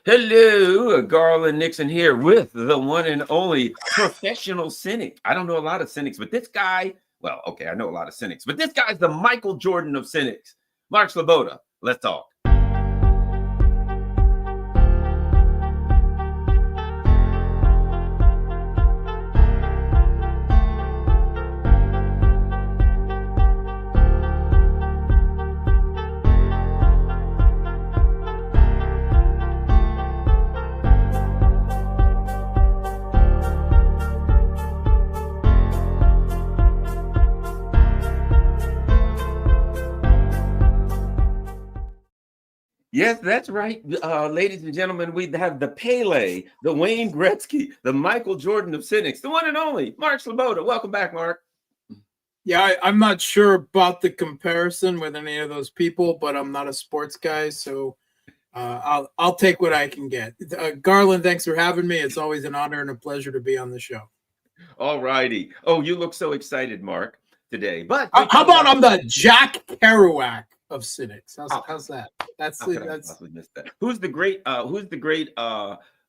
Hello, Garland Nixon here with the one and only professional cynic. I don't know a lot of cynics, but this guy, well, okay, I know a lot of cynics, but this guy's the Michael Jordan of cynics. Mark Sleboda, let's talk. Yes, that's right. Ladies and gentlemen, we have the Pele, the Wayne Gretzky, the Michael Jordan of cynics, the one and only Mark Sleboda. Welcome back, Mark. Yeah, I'm not sure about the comparison with any of those people, but I'm not a sports guy, so I'll take what I can get. Garland, thanks for having me. It's always an honor and a pleasure to be on the show. All righty. Oh, you look so excited, Mark, today. But how about I'm the Jack Kerouac of cynics? How's that? That's possibly missed that. Who's the great?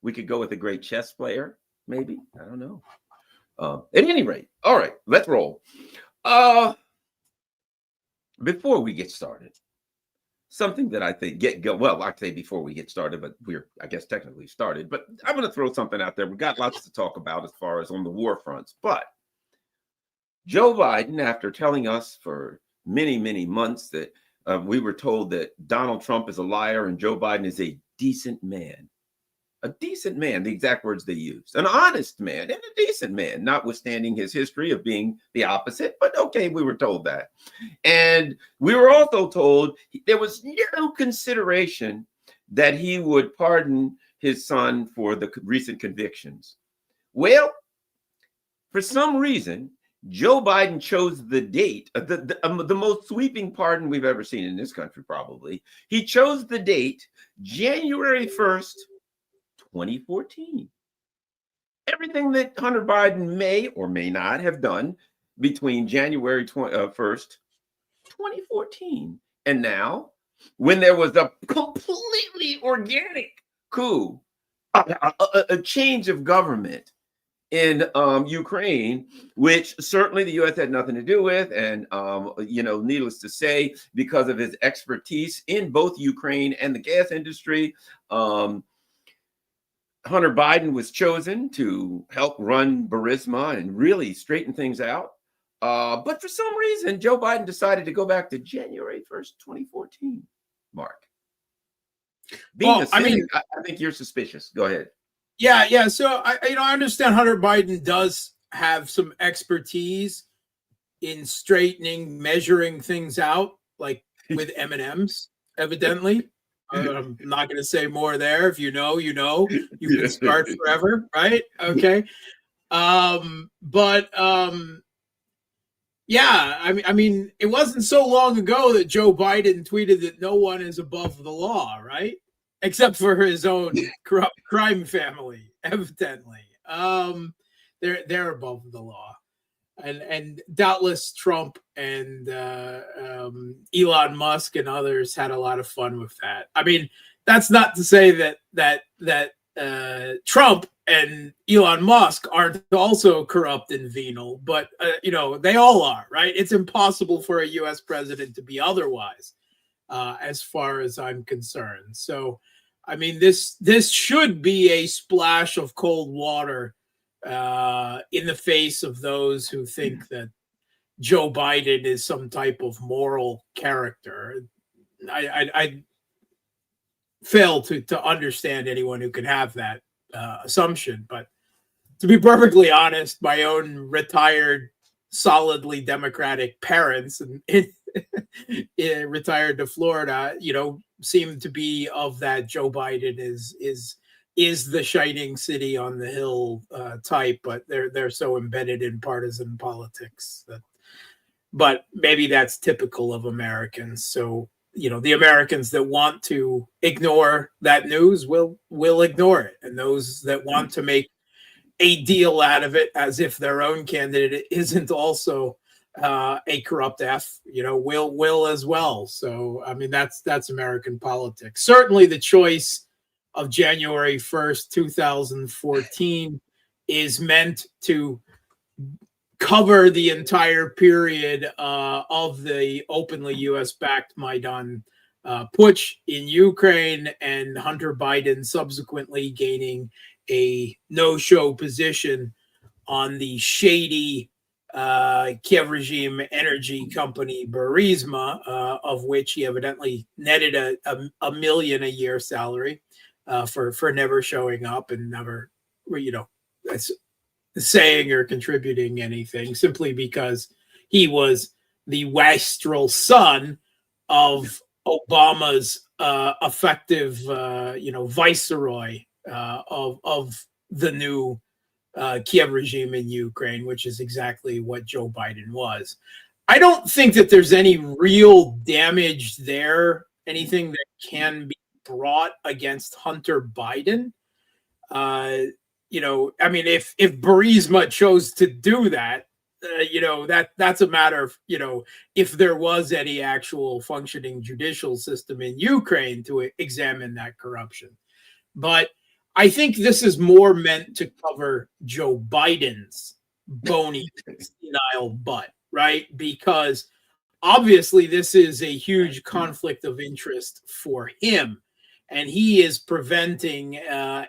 We could go with a great chess player, maybe. I don't know. At any rate, all right, let's roll. Before we get started, something that I think I'd say before we get started, but we're, I guess, technically started. But I'm going to throw something out there. We've got lots to talk about as far as on the war fronts. But Joe Biden, after telling us for many, many months that we were told that Donald Trump is a liar and Joe Biden is a decent man. A decent man, the exact words they used. An honest man and a decent man, notwithstanding his history of being the opposite. But okay, we were told that. And we were also told there was no consideration that he would pardon his son for the recent convictions. Well, for some reason, Joe Biden chose the date, the most sweeping pardon we've ever seen in this country, probably. He chose the date, January 1st, 2014. Everything that Hunter Biden may or may not have done between January 1st, 2014. And now, when there was a completely organic coup, a change of government in Ukraine, which certainly the U.S. had nothing to do with. And, needless to say, because of his expertise in both Ukraine and the gas industry, Hunter Biden was chosen to help run Burisma and really straighten things out. But for some reason, Joe Biden decided to go back to January 1st, 2014. Mark. I think you're suspicious. Go ahead. Yeah. So I understand Hunter Biden does have some expertise in straightening, measuring things out, like with M&Ms, evidently. I'm not going to say more there. If you know, you can start forever, right? Okay. Yeah, I mean, it wasn't so long ago that Joe Biden tweeted that no one is above the law, right? Except for his own corrupt crime family, evidently. They're above the law. And doubtless Trump and Elon Musk and others had a lot of fun with that. I mean, that's not to say that Trump and Elon Musk aren't also corrupt and venal, but they all are, right? It's impossible for a U.S. president to be otherwise, as far as I'm concerned. So, I mean, this should be a splash of cold water in the face of those who think that Joe Biden is some type of moral character. I fail to understand anyone who can have that assumption. But to be perfectly honest, my own retired, solidly Democratic parents and retired to Florida, seem to be of that Joe Biden is the shining city on the hill type, but they're so embedded in partisan politics but maybe that's typical of Americans. So, the Americans that want to ignore that news will ignore it. And those that want to make a deal out of it as if their own candidate isn't also a corrupt F, will as well. So, I mean, that's American politics. Certainly the choice of January 1st, 2014 is meant to cover the entire period of the openly U.S.-backed Maidan putsch in Ukraine, and Hunter Biden subsequently gaining a no-show position on the shady Kiev regime energy company Burisma, of which he evidently netted a million a year salary for never showing up and never, saying or contributing anything, simply because he was the wastrel son of Obama's effective, viceroy of the new Kiev regime in Ukraine, which is exactly what Joe Biden was. I don't think that there's any real damage there, anything that can be brought against Hunter Biden. I mean, if Burisma chose to do that, that's a matter of, if there was any actual functioning judicial system in Ukraine to examine that corruption. But I think this is more meant to cover Joe Biden's bony, senile butt, right? Because obviously this is a huge conflict of interest for him, and he is preventing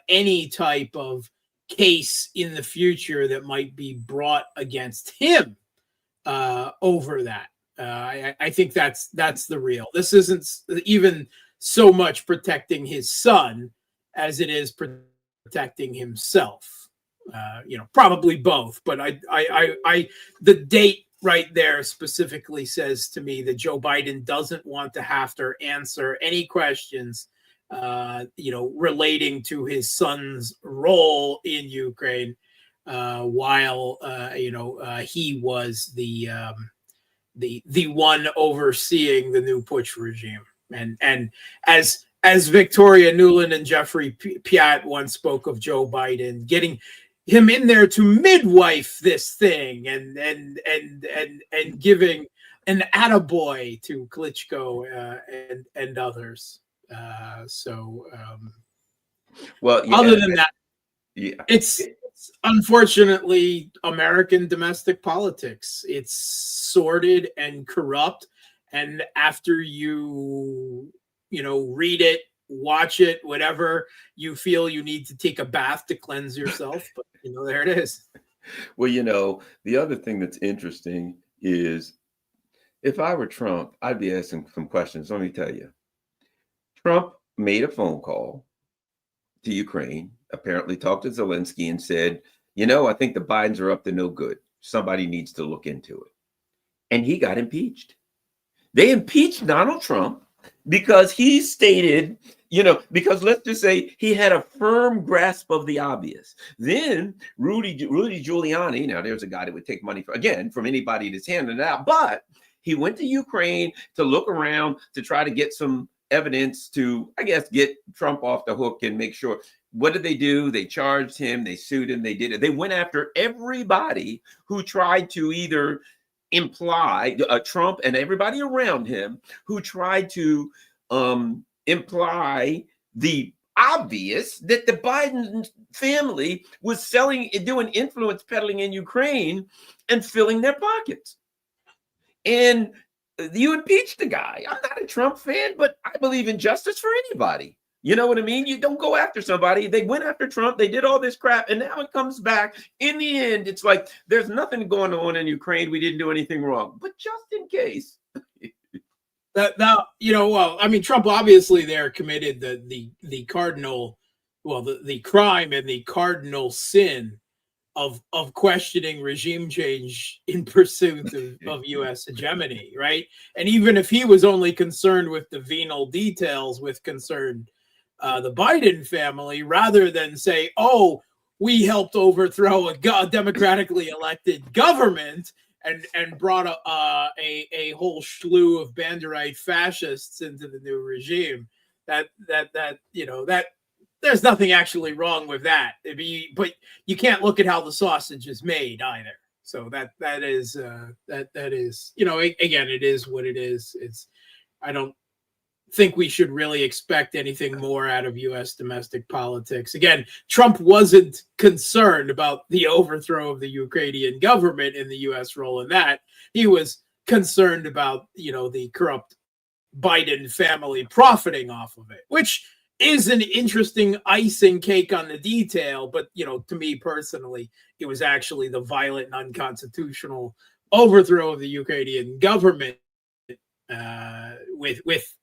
any type of case in the future that might be brought against him over that. I think that's the real. This isn't even so much protecting his son as it is protecting himself. Probably both, but I the date right there specifically says to me that Joe Biden doesn't want to have to answer any questions relating to his son's role in Ukraine, while he was the one overseeing the new putsch regime. And as Victoria Nuland and Jeffrey Piat once spoke of Joe Biden, getting him in there to midwife this thing and giving an attaboy to Klitschko and others. Well, yeah, other than that, yeah, it's unfortunately American domestic politics. It's sordid and corrupt, and after you read it, watch it, whatever, you feel you need to take a bath to cleanse yourself. But there it is. Well, the other thing that's interesting is, if I were Trump, I'd be asking some questions. Let me tell you. Trump made a phone call to Ukraine, apparently talked to Zelensky and said, I think the Bidens are up to no good. Somebody needs to look into it. And he got impeached. They impeached Donald Trump because he stated, because let's just say he had a firm grasp of the obvious. Then Rudy Giuliani, now there's a guy that would take money from anybody that's handing it out, but he went to Ukraine to look around to try to get some evidence to, I guess, get Trump off the hook and make sure. What did they do? They charged him, they sued him, they did it. They went after everybody who tried to either imply, Trump and everybody around him who tried to imply the obvious, that the Biden family was doing influence peddling in Ukraine and filling their pockets. And you impeach the guy. I'm not a Trump fan, but I believe in justice for anybody. You know what I mean? You don't go after somebody. They went after Trump. They did all this crap. And now it comes back. In the end, it's like, there's nothing going on in Ukraine. We didn't do anything wrong. But just in case. Trump obviously there committed the cardinal, the crime and the cardinal sin of questioning regime change in pursuit of U.S. hegemony, right? And even if he was only concerned with the venal details with concern the Biden family, rather than say, oh, we helped overthrow a democratically elected government and brought a whole slew of Banderite fascists into the new regime, that there's nothing actually wrong with that. But you can't look at how the sausage is made either. So that is again, it is what it is. I don't think we should really expect anything more out of U.S. domestic politics. Again, Trump wasn't concerned about the overthrow of the Ukrainian government and the U.S. role in that. He was concerned about, the corrupt Biden family profiting off of it, which is an interesting icing cake on the detail. But, to me personally, it was actually the violent and unconstitutional overthrow of the Ukrainian government with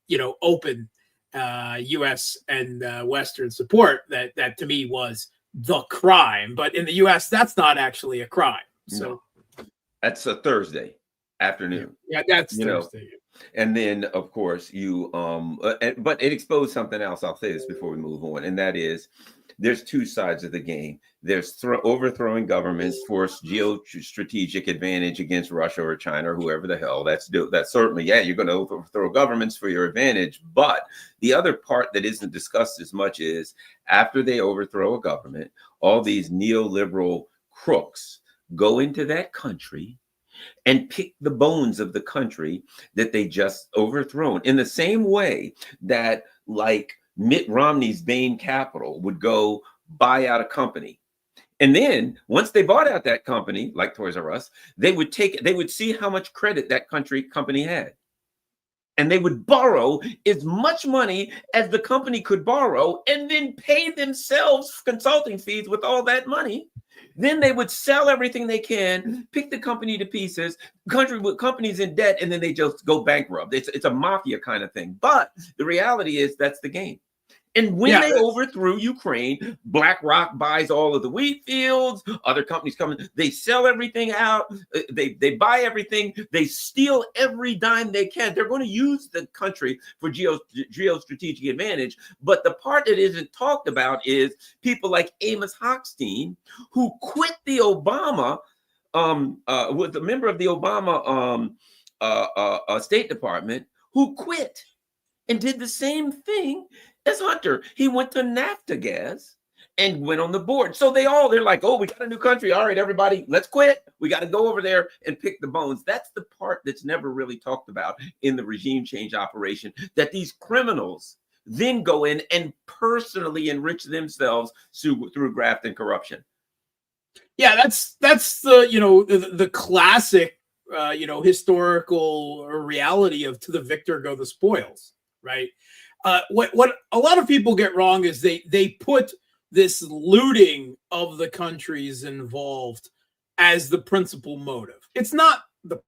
open U.S. and Western support that to me was the crime. But in the U.S., that's not actually a crime. So that's a Thursday afternoon. Yeah, that's Thursday. And then, of course, but it exposed something else. I'll say this before we move on, and that is, there's two sides of the game. There's overthrowing governments for geostrategic advantage against Russia or China or whoever the hell. That's certainly, you're going to overthrow governments for your advantage. But the other part that isn't discussed as much is, after they overthrow a government, all these neoliberal crooks go into that country and pick the bones of the country that they just overthrown, in the same way that, like, Mitt Romney's Bain Capital would go buy out a company. And then once they bought out that company, like Toys R Us, they would see how much credit that company had. And they would borrow as much money as the company could borrow, and then pay themselves consulting fees with all that money. Then they would sell everything they can, pick the company to pieces, companies in debt, and then they just go bankrupt. It's a mafia kind of thing. But the reality is, that's the game. And when they overthrew Ukraine, BlackRock buys all of the wheat fields, other companies come in, they sell everything out, they buy everything, they steal every dime they can. They're going to use the country for geostrategic advantage. But the part that isn't talked about is people like Amos Hochstein, who quit the Obama, was a member of the Obama State Department, who quit and did the same thing as Hunter. He went to Naftagaz and went on the board. So they're like, oh, we got a new country. All right, everybody, let's quit. We got to go over there and pick the bones. That's the part that's never really talked about in the regime change operation, that these criminals then go in and personally enrich themselves through graft and corruption. Yeah, that's the classic historical reality of to the victor go the spoils, right? What a lot of people get wrong is they put this looting of the countries involved as the principal motive. It's not the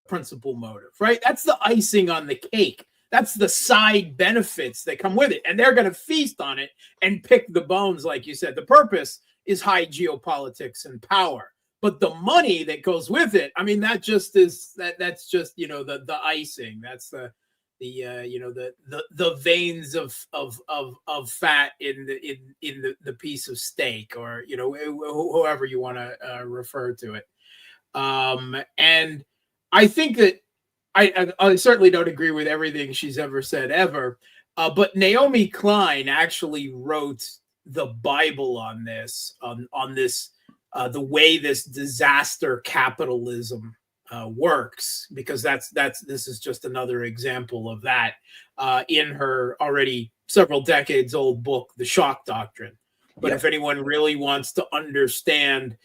principal motive, right? That's the icing on the cake. That's the side benefits that come with it. And they're going to feast on it and pick the bones, like you said. The purpose is high geopolitics and power. But the money that goes with it, I mean, that's just the icing. That's the veins of fat in the piece of steak, or however you want to refer to it. And I think that I certainly don't agree with everything she's ever said ever, but Naomi Klein actually wrote the Bible on this, the way this disaster capitalism works, because this is just another example of that in her already several decades old book, The Shock Doctrine. But if anyone really wants to understand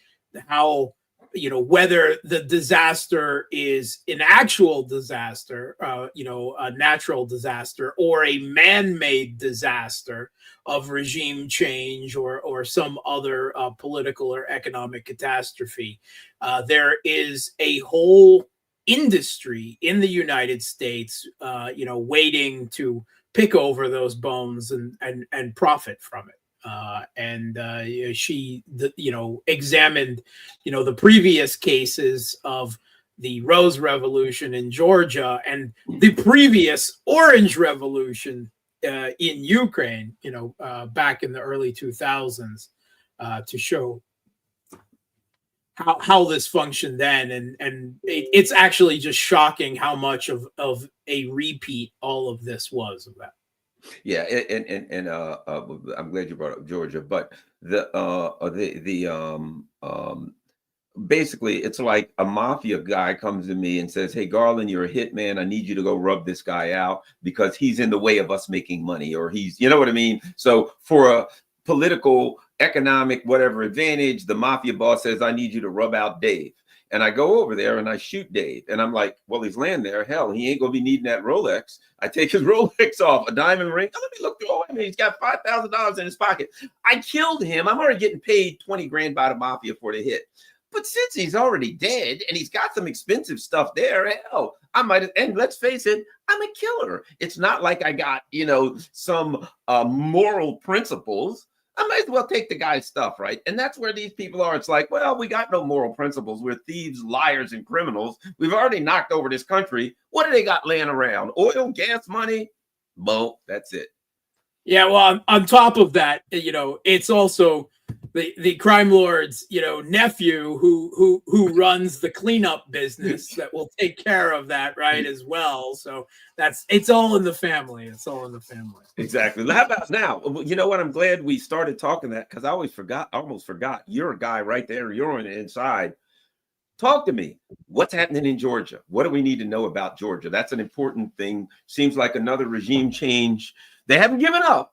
how, whether the disaster is an actual disaster, a natural disaster, or a man-made disaster of regime change or some other political or economic catastrophe, there is a whole industry in the United States, waiting to pick over those bones and profit from it. She examined, the previous cases of the Rose Revolution in Georgia and the previous Orange Revolution in Ukraine, back in the early 2000s, to show how this functioned then. And it's actually just shocking how much of a repeat all of this was of that. Yeah, and I'm glad you brought up Georgia, but basically it's like a mafia guy comes to me and says, hey Garland, you're a hitman, I need you to go rub this guy out because he's in the way of us making money, or he's, you know what I mean? So for a political, economic, whatever advantage, the mafia boss says, I need you to rub out Dave. And I go over there and I shoot Dave, and I'm like, well, he's laying there, hell, he ain't gonna be needing that Rolex. I take his Rolex off, a diamond ring, let me look through, oh, I mean, he's got $5,000 in his pocket. I killed him, I'm already getting paid 20 grand by the mafia for the hit. But since he's already dead and he's got some expensive stuff there, hell, I might, and let's face it, I'm a killer. It's not like I got, you know, some moral principles. I might as well take the guy's stuff, right? And that's where these people are. It's like, well, we got no moral principles. We're thieves, liars, and criminals. We've already knocked over this country. What do they got laying around? Oil, gas, money? Boom, that's it. Yeah, well, on top of that, you know, it's also the crime lord's, you know, nephew who runs the cleanup business that will take care of that, right, as well. So it's all in the family. It's all in the family. Exactly. How about now? You know what? I'm glad we started talking that, because I almost forgot. You're a guy right there. You're on the inside. Talk to me. What's happening in Georgia? What do we need to know about Georgia? That's an important thing. Seems like another regime change. They haven't given up.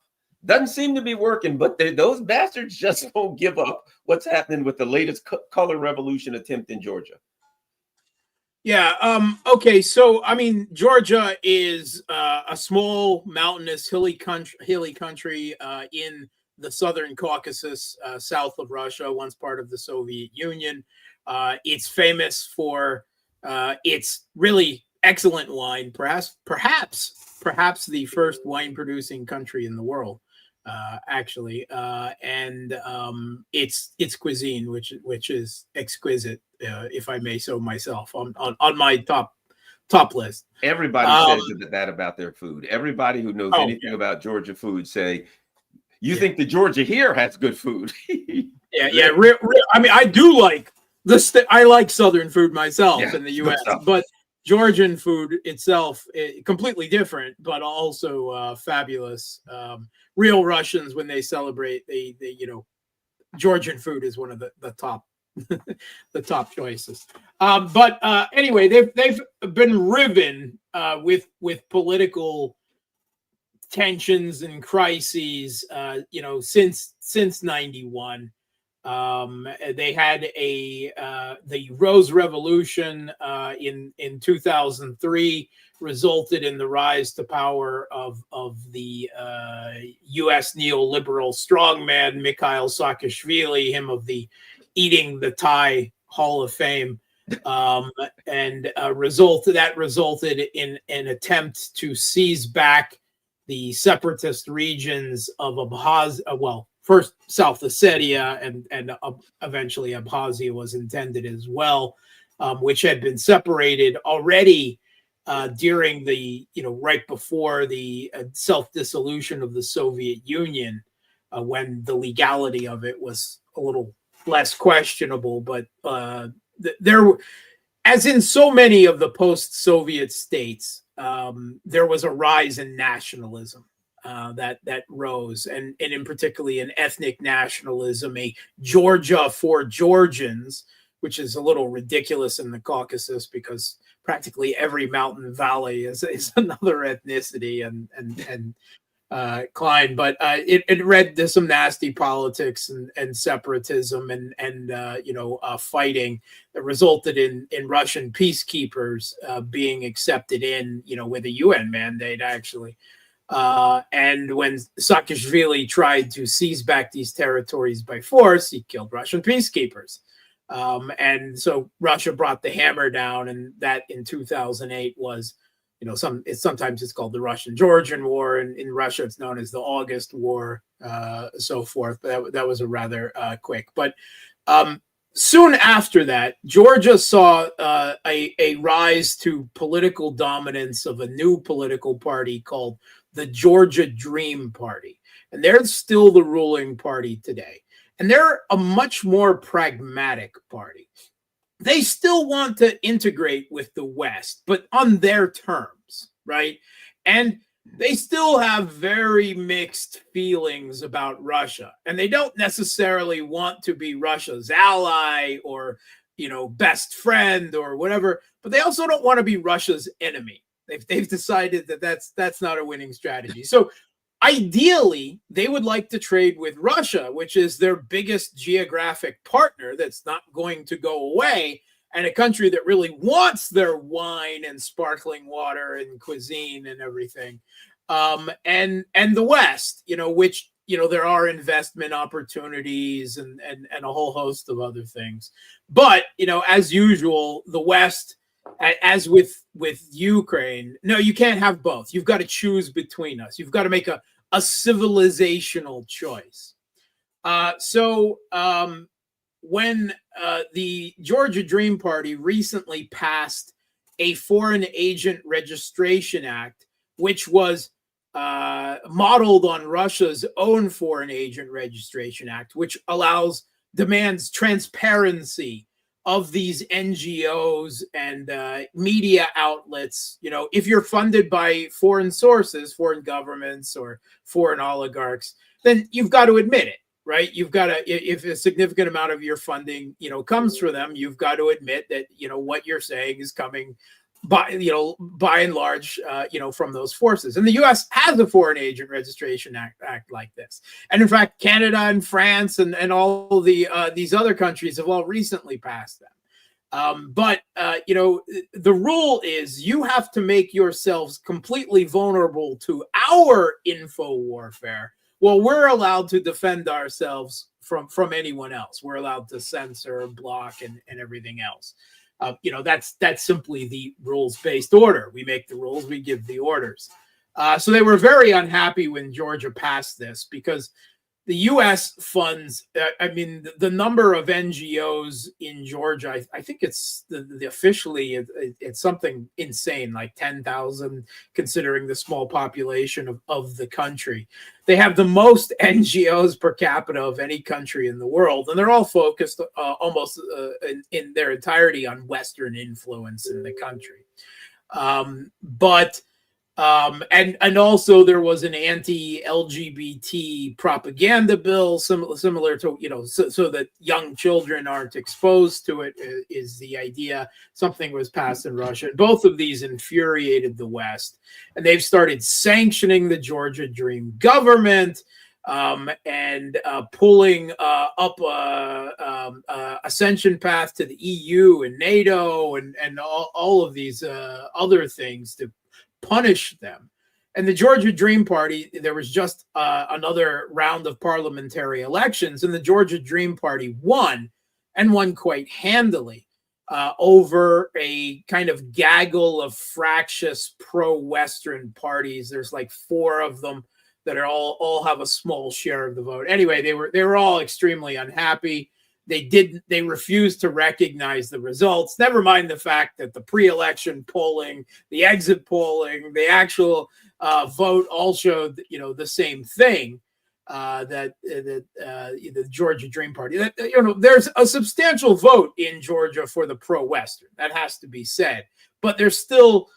Doesn't seem to be working, but those bastards just don't give up. What's happening with the latest color revolution attempt in Georgia? Yeah. Okay. So, I mean, Georgia is a small, mountainous, hilly country in the southern Caucasus, south of Russia, once part of the Soviet Union. It's famous for its really excellent wine, perhaps the first wine-producing country in the world. Actually, and its cuisine, which is exquisite, if I may so myself, on my top list. Everybody says that about their food. Everybody who knows anything about Georgia food say, you think the Georgia here has good food. Yeah. I mean, I do like I like Southern food myself in the U.S., but Georgian food itself completely different, but also fabulous. Real Russians, when they celebrate, they you know, Georgian food is one of the top the top choices. But anyway, they've been riven with political tensions and crises, you know, since 91. They had the Rose Revolution in 2003 resulted in the rise to power of the U.S. neoliberal strongman Mikhail Saakashvili, him of the Eating the Thai Hall of Fame, and resulted in an attempt to seize back the separatist regions of Abkhazia. First South Ossetia and eventually Abkhazia was intended as well, which had been separated already during the, you know, right before the self-dissolution of the Soviet Union, when the legality of it was a little less questionable. But there, as in so many of the post-Soviet states, there was a rise in nationalism. That rose, and in particularly an ethnic nationalism, a Georgia for Georgians, which is a little ridiculous in the Caucasus because practically every mountain valley is another ethnicity and Klein. But it led to some nasty politics and separatism and fighting that resulted in Russian peacekeepers being accepted in, you know, with a UN mandate actually. And when Saakashvili tried to seize back these territories by force, he killed Russian peacekeepers. And so Russia brought the hammer down, and that in 2008 was, you know, sometimes it's called the Russian-Georgian War, and in Russia it's known as the August War, so forth. But that was a rather quick. But soon after that, Georgia saw a rise to political dominance of a new political party called the Georgia Dream Party. And they're still the ruling party today. And they're a much more pragmatic party. They still want to integrate with the West, but on their terms, right? And they still have very mixed feelings about Russia. And they don't necessarily want to be Russia's ally or best friend or whatever, but they also don't want to be Russia's enemy. They've decided that that's not a winning strategy. So ideally, they would like to trade with Russia, which is their biggest geographic partner that's not going to go away, and a country that really wants their wine and sparkling water and cuisine and everything. And the West, which there are investment opportunities and a whole host of other things. But as usual, the West, as with Ukraine, no, you can't have both. You've got to choose between us. You've got to make a civilizational choice. So when the Georgia Dream Party recently passed a Foreign Agent Registration Act, which was modeled on Russia's own Foreign Agent Registration Act, which demands transparency of these NGOs and media outlets. If you're funded by foreign sources, foreign governments or foreign oligarchs, then you've got to admit it, right? You've got to, if a significant amount of your funding, comes from them, you've got to admit that, what you're saying is coming by and large, from those forces. And the U.S. has a Foreign Agent Registration Act like this. And in fact, Canada and France and all these other countries have all recently passed them. But the rule is you have to make yourselves completely vulnerable to our info warfare. Well, we're allowed to defend ourselves from anyone else. We're allowed to censor, block, and everything else. That's simply the rules-based order. We make the rules, we give the orders. So they were very unhappy when Georgia passed this because the U.S. funds, the number of NGOs in Georgia, I think it's officially it's something insane, like 10,000, considering the small population of the country. They have the most NGOs per capita of any country in the world, and they're all focused almost in their entirety on Western influence in the country. And also there was an anti-LGBT propaganda bill similar to, so that young children aren't exposed to it is the idea. Something was passed in Russia. Both of these infuriated the West, and they've started sanctioning the Georgia Dream government and pulling up ascension path to the EU and NATO and all of these other things to punish them. And the Georgia Dream Party, there was just another round of parliamentary elections, and the Georgia Dream Party won, and won quite handily, over a kind of gaggle of fractious pro-Western parties. There's like 4 of them that are all have a small share of the vote. Anyway, they were all extremely unhappy. They refused to recognize the results. Never mind the fact that the pre-election polling, the exit polling, the actual vote all showed, the same thing. That the Georgia Dream Party. That there's a substantial vote in Georgia for the pro-Western. That has to be said, but they're still,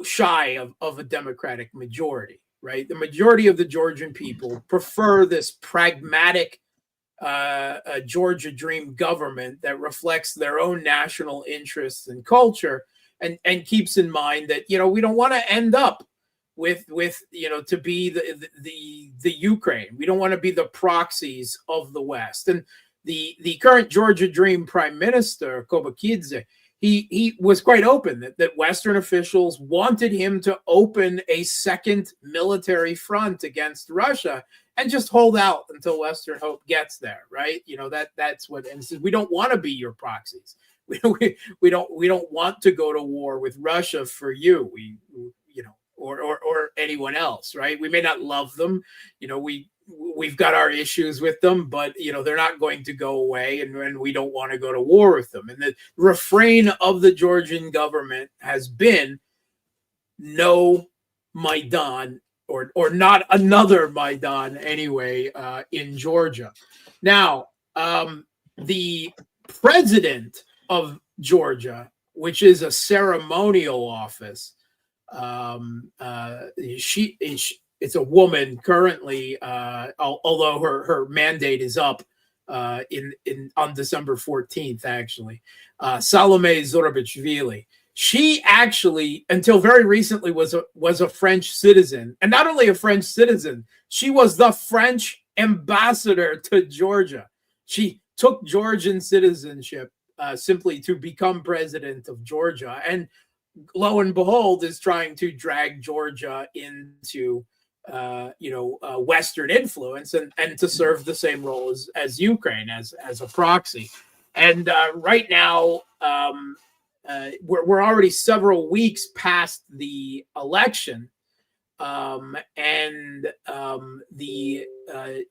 shy of a Democratic majority. Right, the majority of the Georgian people prefer this pragmatic a Georgia Dream government that reflects their own national interests and culture, and keeps in mind that we don't want to end up with to be the Ukraine. We don't want to be the proxies of the West. And the current Georgia Dream Prime Minister Kobakidze, he was quite open that Western officials wanted him to open a second military front against Russia and just hold out until Western hope gets there, right? That's what, and says, we don't want to be your proxies. We don't want to go to war with Russia for you. Or anyone else, right? We may not love them, we've got our issues with them, but they're not going to go away, and we don't want to go to war with them. And the refrain of the Georgian government has been no Maidan, or not another Maidan anyway, in Georgia. Now, the president of Georgia, which is a ceremonial office, it's a woman currently, although her mandate is up on December 14th, actually. Salome Zurabichvili. She actually, until very recently, was a French citizen, and not only a French citizen, she was the French ambassador to Georgia. She took Georgian citizenship simply to become president of Georgia, and lo and behold, is trying to drag Georgia into Western influence and to serve the same role as Ukraine as a proxy. And right now, we're already several weeks past the election, and the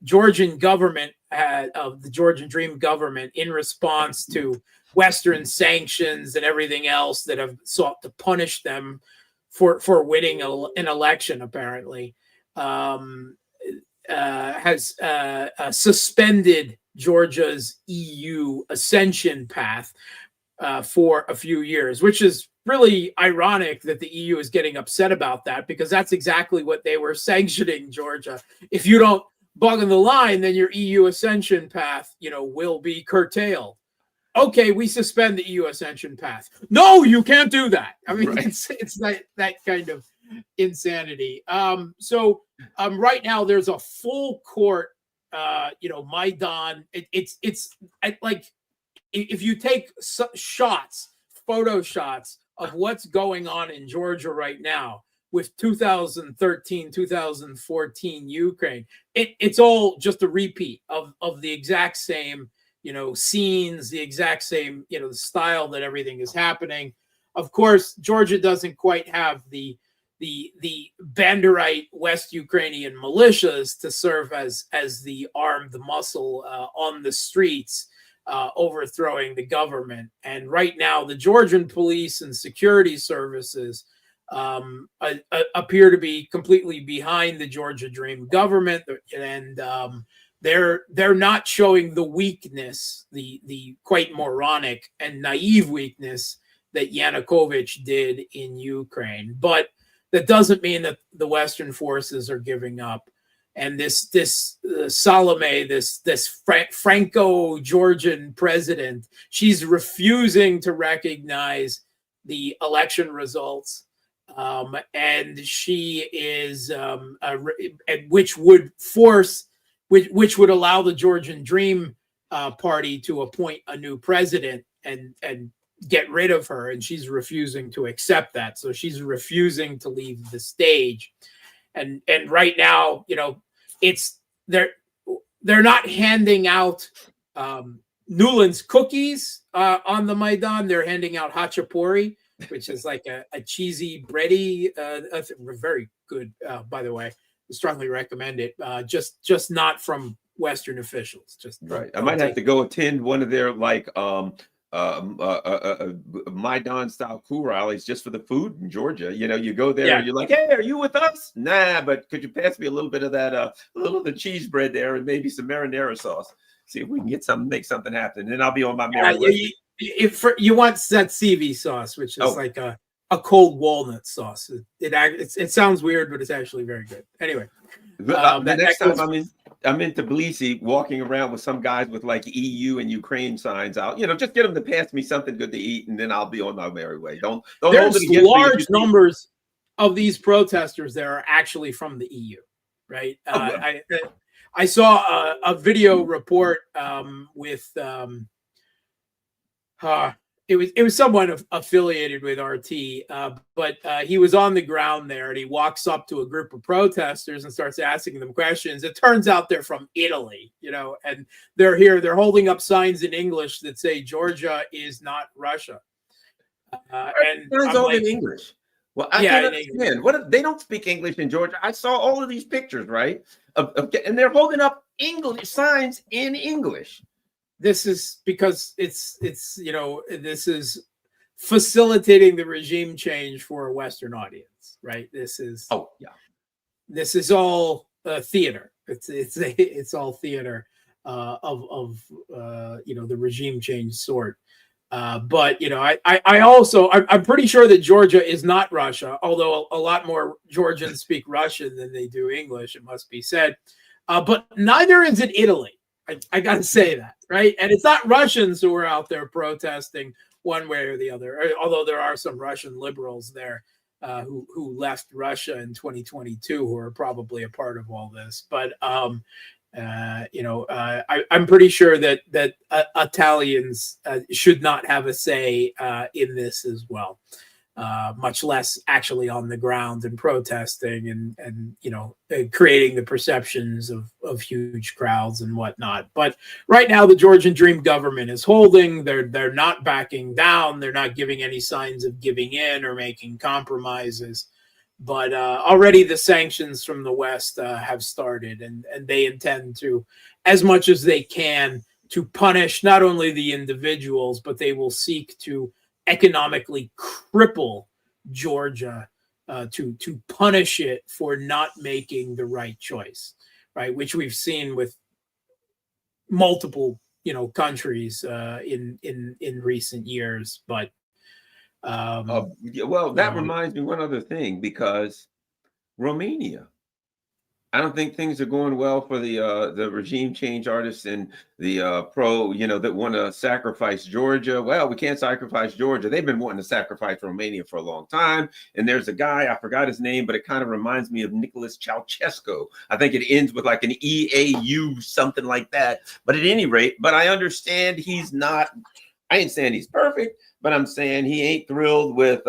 Georgian government, of the Georgian Dream government, in response to Western sanctions and everything else that have sought to punish them for winning an election, apparently, has suspended Georgia's EU ascension path for a few years, which is really ironic that the EU is getting upset about that, because that's exactly what they were sanctioning Georgia. If you don't bug in the line, then your EU ascension path, will be curtailed. Okay, we suspend the EU ascension path. No, you can't do that. I mean, right. It's that kind of insanity. So right now there's a full court, Maidan. It's like, if you take photo shots of what's going on in Georgia right now with 2013, 2014 Ukraine, it's all just a repeat of the exact same, scenes, the exact same, the style that everything is happening. Of course, Georgia doesn't quite have the Banderite West Ukrainian militias to serve as the armed muscle on the streets, overthrowing the government. And right now, the Georgian police and security services appear to be completely behind the Georgia Dream government, and they're not showing the weakness, the quite moronic and naive weakness that Yanukovych did in Ukraine. But that doesn't mean that the Western forces are giving up. And this Salome, this Franco-Georgian president, she's refusing to recognize the election results, and she is, which would allow the Georgian Dream party to appoint a new president and get rid of her, and she's refusing to accept that. So she's refusing to leave the stage. And right now, it's they're not handing out Nuland's cookies on the Maidan. They're handing out hachapuri, which is like a cheesy bready, very good, by the way. I strongly recommend it. Just not from Western officials. Just right. I might have to go attend one of their Maidan style cool rallies just for the food in Georgia. You go there and you're like, hey, are you with us? Nah, but could you pass me a little bit of that, a little of the cheese bread there and maybe some marinara sauce? See if we can make something happen. And I'll be on my merry way. If you want that CV sauce, which is like a cold walnut sauce. It sounds weird, but it's actually very good. Anyway, the next time I'm in Tbilisi, walking around with some guys with like EU and Ukraine signs out. Just get them to pass me something good to eat, and then I'll be on my merry way. Don't There's hold it against large numbers of these protesters that are actually from the EU, right? I saw a video report with it was someone affiliated with RT, but he was on the ground there, and he walks up to a group of protesters and starts asking them questions. It turns out they're from Italy, and they're here. They're holding up signs in English that say Georgia is not Russia. And it's all in English. Well, I can't understand. What if they don't speak English in Georgia? I saw all of these pictures, right? And they're holding up English signs in English. This is because it's this is facilitating the regime change for a Western audience, right? This is this is all theater. It's all theater of the regime change sort. But I'm pretty sure that Georgia is not Russia, although a lot more Georgians speak Russian than they do English, it must be said. But neither is it Italy. I got to say that, right? And it's not Russians who are out there protesting one way or the other, although there are some Russian liberals there who left Russia in 2022 who are probably a part of all this. But I'm pretty sure that Italians should not have a say in this as well. Much less actually on the ground and protesting and creating the perceptions of huge crowds and whatnot. But right now, the Georgian Dream government is holding. They're not backing down. They're not giving any signs of giving in or making compromises. But already the sanctions from the West have started, and they intend to, as much as they can, to punish not only the individuals, but they will seek to economically cripple Georgia, to punish it for not making the right choice, right? Which we've seen with multiple, countries in recent years. But that reminds me one other thing, because Romania, I don't think things are going well for the regime change artists and the that want to sacrifice Georgia. Well, we can't sacrifice Georgia. They've been wanting to sacrifice Romania for a long time. And there's a guy, I forgot his name, but it kind of reminds me of Nicholas Ceausescu. I think it ends with like an EAU, something like that. But at any rate, I understand he's not, I ain't saying he's perfect, but I'm saying he ain't thrilled with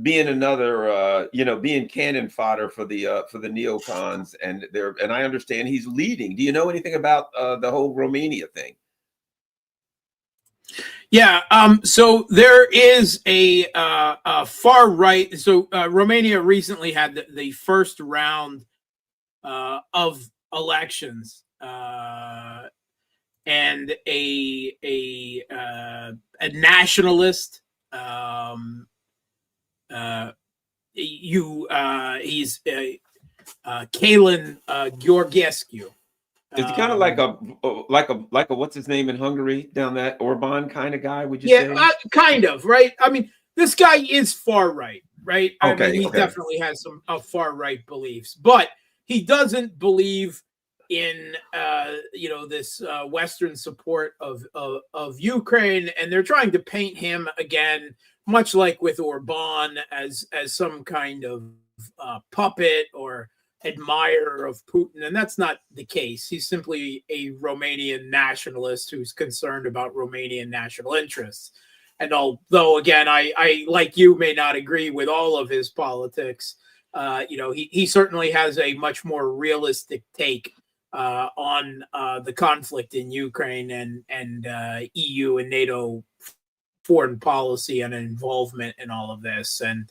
being another, being cannon fodder for the neocons, and I understand he's leading. Do you know anything about the whole Romania thing? Yeah. So there is a far right. So Romania recently had the first round of elections, and a nationalist. He's Kalin Georgescu. Is he kind of like a what's his name in Hungary down that Orban kind of guy? Would you say? Kind of, right? I mean, this guy is far right, right? Okay, I mean, he definitely has some far right beliefs, but he doesn't believe in this Western support of Ukraine, and they're trying to paint him again, much like with Orban, as some kind of puppet or admirer of Putin, and that's not the case. He's simply a Romanian nationalist who's concerned about Romanian national interests. And although, again, I like you, may not agree with all of his politics, he certainly has a much more realistic take on the conflict in Ukraine and EU and NATO foreign policy and involvement in all of this. And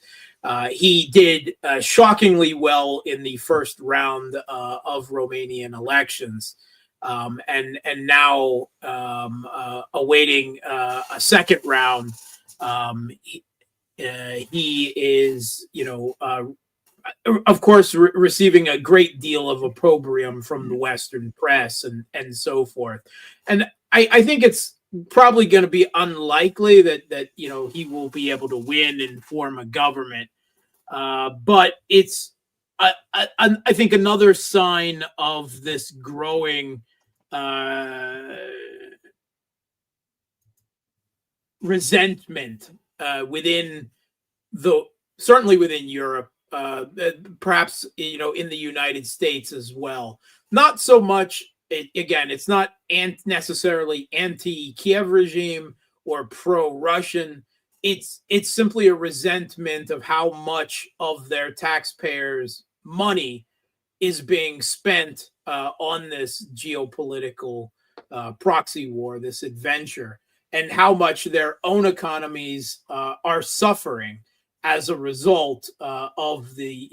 he did shockingly well in the first round of Romanian elections, and now awaiting a second round. He is, of course, receiving a great deal of opprobrium from the Western press and so forth. And I think it's probably going to be unlikely that he will be able to win and form a government. But it's I think another sign of this growing resentment certainly within Europe, perhaps in the United States as well. Not so much. It's not necessarily anti-Kiev regime or pro-Russian. It's simply a resentment of how much of their taxpayers' money is being spent on this geopolitical proxy war, this adventure, and how much their own economies are suffering as a result of the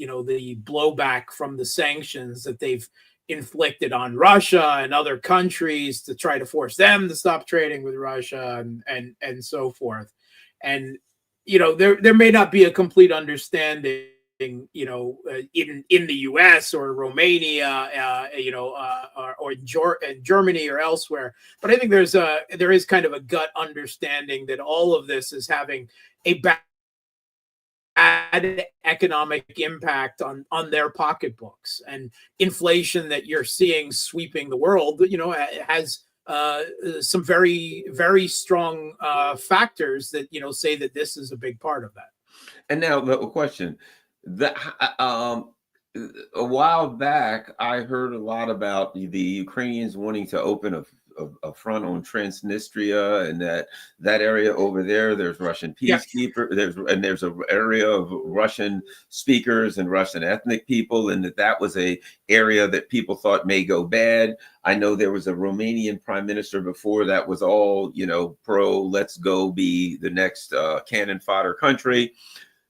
blowback from the sanctions that they've inflicted on Russia and other countries to try to force them to stop trading with Russia and so forth. And there may not be a complete understanding in the US or Romania or in Germany or elsewhere, but I think there is kind of a gut understanding that all of this is having a bad economic impact on their pocketbooks, and inflation that you're seeing sweeping the world, has some very, very strong factors that say that this is a big part of that. And now the question that a while back, I heard a lot about the Ukrainians wanting to open a front on Transnistria, and that area over there, there's Russian peacekeeper, there's an area of Russian speakers and Russian ethnic people, and that was a area that people thought may go bad. I know there was a Romanian prime minister before that was all, pro, let's go be the next cannon fodder country.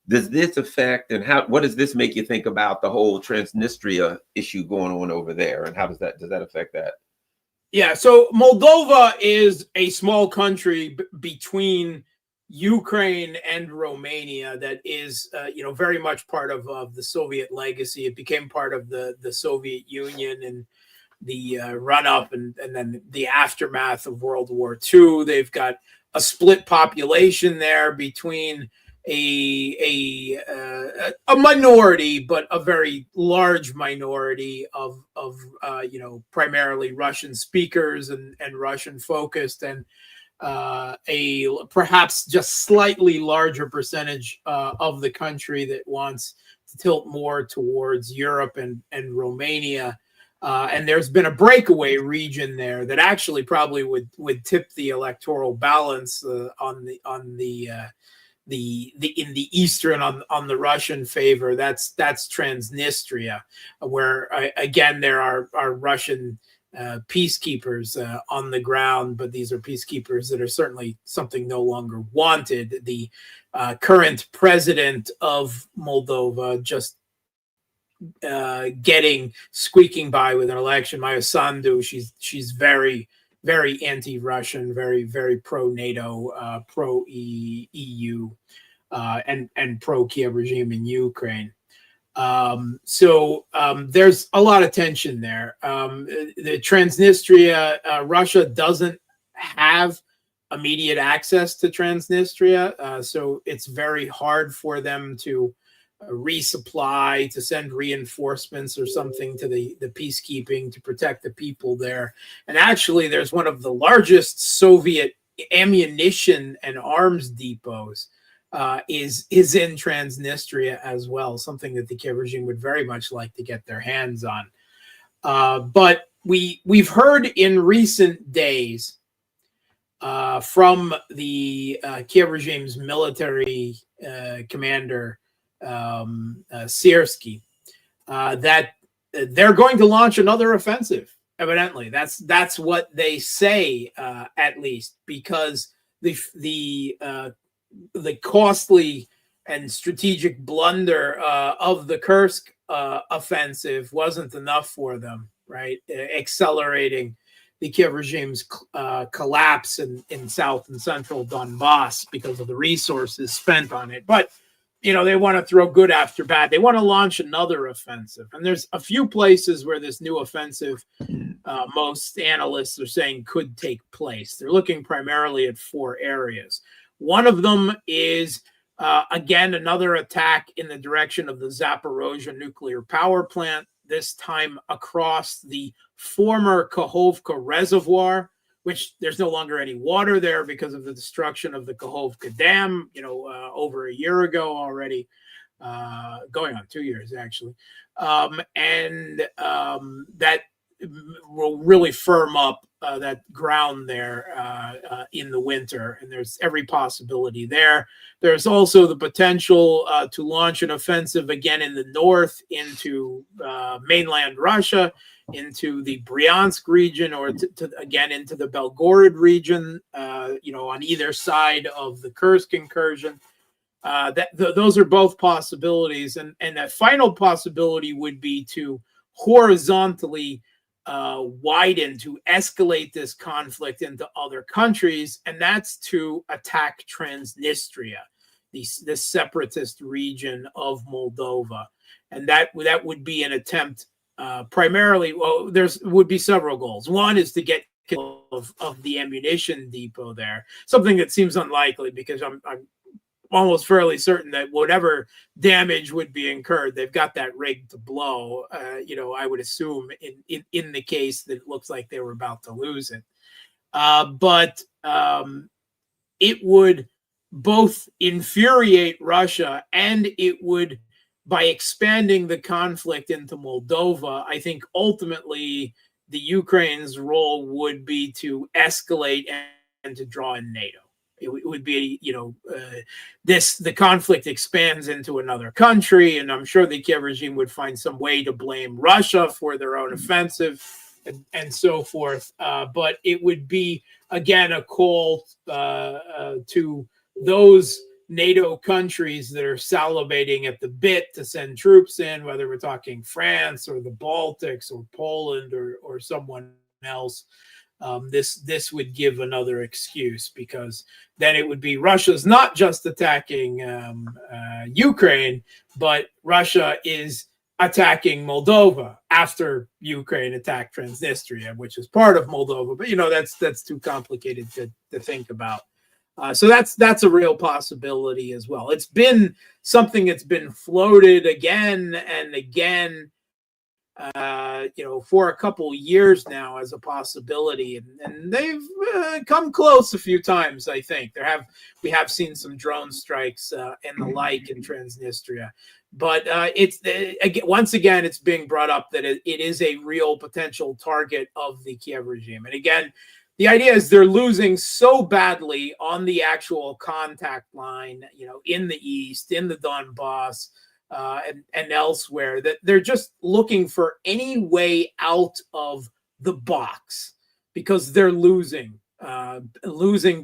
Does this affect, and what does this make you think about the whole Transnistria issue going on over there, and how does that affect that? Yeah, so Moldova is a small country between Ukraine and Romania that is, very much part of the Soviet legacy. It became part of the Soviet Union in the run-up and then the aftermath of World War II. They've got a split population there between a minority, but a very large minority of primarily Russian speakers and Russian focused, and a perhaps just slightly larger percentage of the country that wants to tilt more towards Europe and Romania. And there's been a breakaway region there that actually probably would tip the electoral balance in the eastern on the Russian favor. That's Transnistria, where again there are Russian peacekeepers on the ground, but these are peacekeepers that are certainly something no longer wanted. The current president of Moldova just squeaking by with an election, Maya Sandu. She's very, very anti-Russian, very, very pro-NATO, pro-EU, and pro-Kiev regime in Ukraine. So there's a lot of tension there. The Transnistria, Russia doesn't have immediate access to Transnistria, so it's very hard for them to resupply, to send reinforcements or something to the peacekeeping to protect the people there. And actually, there's one of the largest Soviet ammunition and arms depots is in Transnistria as well, something that the Kiev regime would very much like to get their hands on. But we've heard in recent days from the Kiev regime's military commander, Syrski, that they're going to launch another offensive. Evidently, that's what they say, at least, because the costly and strategic blunder of the Kursk offensive wasn't enough for them, right? Accelerating the Kiev regime's collapse in South and Central Donbass because of the resources spent on it. But they want to throw good after bad. They want to launch another offensive. And there's a few places where this new offensive, most analysts are saying, could take place. They're looking primarily at 4 areas. One of them is, again, another attack in the direction of the Zaporozhye nuclear power plant, this time across the former Kakhovka reservoir, which there's no longer any water there because of the destruction of the Kakhovka Dam, over a year ago already, going on 2 years, actually. And that will really firm up that ground there in the winter. And there's every possibility there. There's also the potential to launch an offensive again in the north into mainland Russia, into the Bryansk region, or again into the Belgorod region, on either side of the Kursk incursion. Those are both possibilities. And a final possibility would be to horizontally widen, to escalate this conflict into other countries, and that's to attack Transnistria, this separatist region of Moldova. And that would be an attempt primarily, well, would be several goals. One is to get of the ammunition depot there, something that seems unlikely because I'm almost fairly certain that whatever damage would be incurred, they've got that rig to blow. I would assume in the case that it looks like they were about to lose it. But it would both infuriate Russia, and it would, by expanding the conflict into Moldova, I think ultimately the Ukraine's role would be to escalate and to draw in NATO. It would be, the conflict expands into another country, and I'm sure the Kiev regime would find some way to blame Russia for their own offensive and so forth. But it would be, again, a call to those NATO countries that are salivating at the bit to send troops in, whether we're talking France or the Baltics or Poland or someone else. This would give another excuse, because then it would be Russia's not just attacking Ukraine, but Russia is attacking Moldova after Ukraine attacked Transnistria, which is part of Moldova. But that's too complicated to think about. So that's a real possibility as well. It's been something that's been floated again and again, for a couple years now as a possibility, and they've come close a few times. I think we have seen some drone strikes and the like in Transnistria, but once again it's being brought up that it is a real potential target of the Kiev regime. And again, the idea is they're losing so badly on the actual contact line, in the east, in the Donbass, and elsewhere, that they're just looking for any way out of the box, because they're losing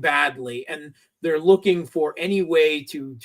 badly, and they're looking for any way to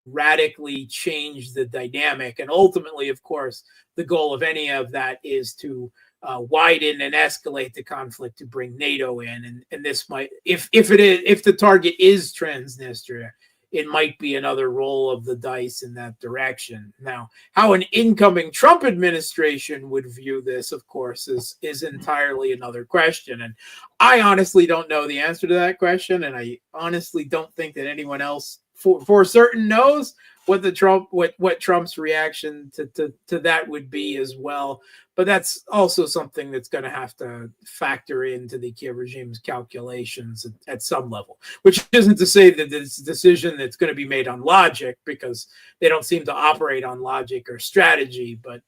radically change the dynamic. And ultimately, of course, the goal of any of that is to widen and escalate the conflict to bring NATO in, and this might, if the target is Transnistria, it might be another roll of the dice in that direction. Now, how an incoming Trump administration would view this, of course, is entirely another question, and I honestly don't know the answer to that question, and I honestly don't think that anyone else for certain knows what Trump's reaction to that would be as well. But that's also something that's going to have to factor into the Kiev regime's calculations at some level, which isn't to say that it's a decision that's going to be made on logic, because they don't seem to operate on logic or strategy, but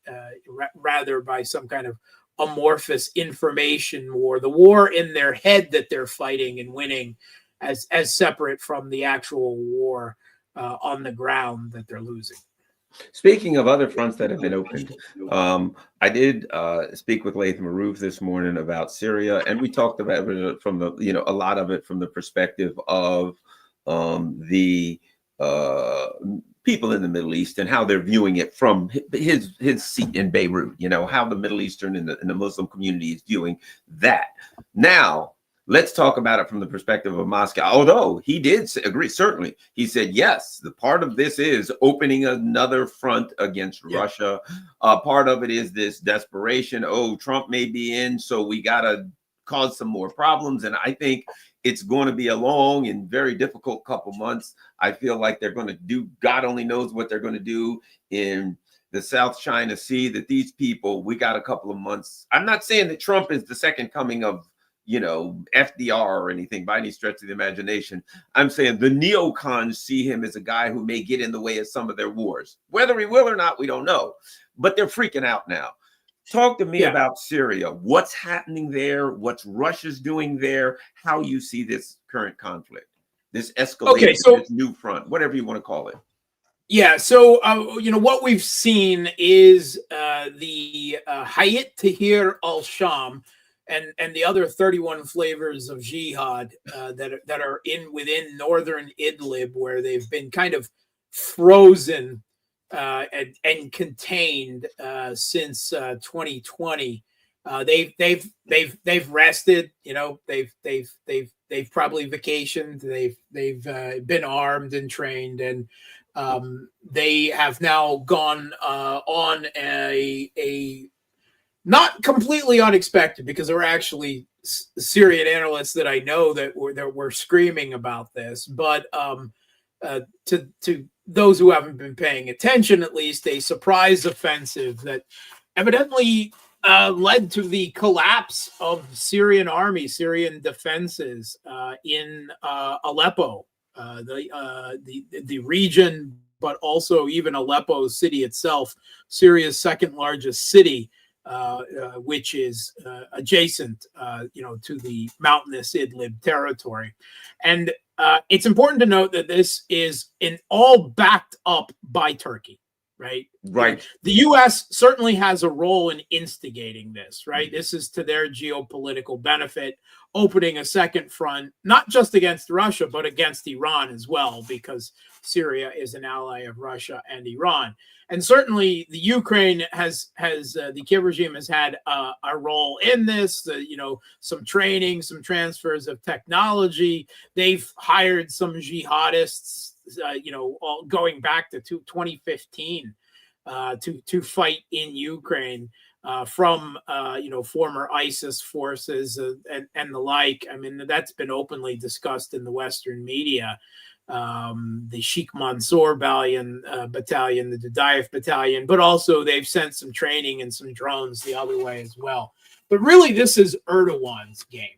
rather by some kind of amorphous information war, the war in their head that they're fighting and winning, as separate from the actual war on the ground that they're losing. Speaking of other fronts that have been opened, I did speak with Latham Aroof this morning about Syria, and we talked about it from the, a lot of it from the perspective of the people in the Middle East and how they're viewing it from his seat in Beirut. How the Middle Eastern and the Muslim community is viewing that. Now, let's talk about it from the perspective of Moscow. Although he did agree, certainly. He said, yes, the part of this is opening another front against Russia. Part of it is this desperation. Oh, Trump may be in, so we got to cause some more problems. And I think it's going to be a long and very difficult couple months. I feel like they're going to do, God only knows what they're going to do in the South China Sea, that these people, we got a couple of months. I'm not saying that Trump is the second coming of FDR or anything by any stretch of the imagination. I'm saying the neocons see him as a guy who may get in the way of some of their wars. Whether he will or not, we don't know. But they're freaking out now. Talk to me about Syria. What's happening there? What's Russia's doing there? How you see this current conflict, this escalation, this new front, whatever you want to call it. Yeah, so what we've seen is the Hayat Tahrir al-Sham and the other 31 flavors of jihad that are within northern Idlib, where they've been kind of frozen and contained since 2020. They've rested. They've probably vacationed. They've been armed and trained, and they have now gone on a not completely unexpected, because there were actually Syrian analysts that I know that were screaming about this, but to those who haven't been paying attention, at least, a surprise offensive that evidently led to the collapse of Syrian defenses in Aleppo, the region, but also even Aleppo city itself, Syria's second largest city, which is adjacent, to the mountainous Idlib territory. And it's important to note that this is all backed up by Turkey, right? Right. The U.S. certainly has a role in instigating this, right? This is to their geopolitical benefit, opening a second front, not just against Russia, but against Iran as well, because Syria is an ally of Russia and Iran. And certainly the Ukraine the Kiev regime has had a role in this, some training, some transfers of technology. They've hired some jihadists, all going back to 2015 to fight in Ukraine from former ISIS forces and the like. I mean, that's been openly discussed in the Western media. The Sheikh Mansour battalion, the Dudaev battalion, but also they've sent some training and some drones the other way as well. But really, this is Erdogan's game,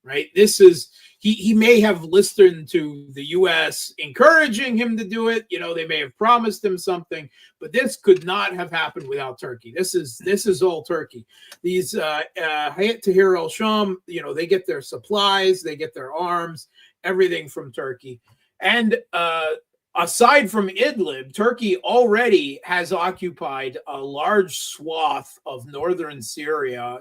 right? This is he may have listened to the U.S. encouraging him to do it. They may have promised him something, but this could not have happened without Turkey. This is all Turkey. These Hayat Tahrir al-Sham, they get their supplies, they get their arms, everything from Turkey. And aside from Idlib, Turkey already has occupied a large swath of northern Syria,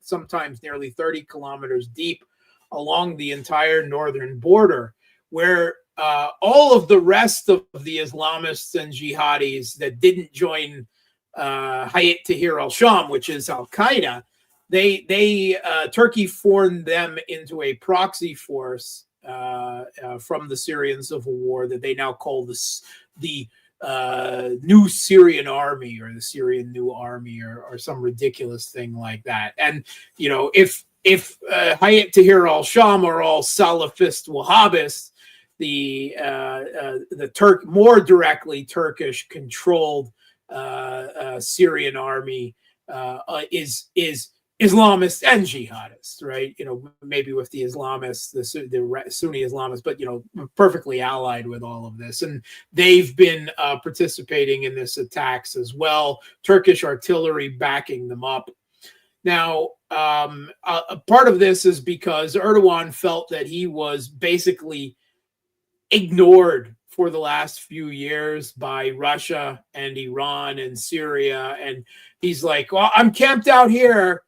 sometimes nearly 30 kilometers deep along the entire northern border, where all of the rest of the Islamists and jihadis that didn't join Hayat Tahrir al-Sham, which is Al-Qaeda, Turkey formed them into a proxy force from the Syrian civil war that they now call the new Syrian army, or the Syrian new army, or some ridiculous thing like that. And if Hayat Tahrir al-Sham are all Salafist Wahhabists, the more directly Turkish controlled Syrian army is Islamists and jihadists, right? Maybe with the Islamists, the Sunni Islamists, but perfectly allied with all of this, and they've been participating in this attacks as well. Turkish artillery backing them up. Now, a part of this is because Erdogan felt that he was basically ignored for the last few years by Russia and Iran and Syria, and he's like, well, I'm camped out here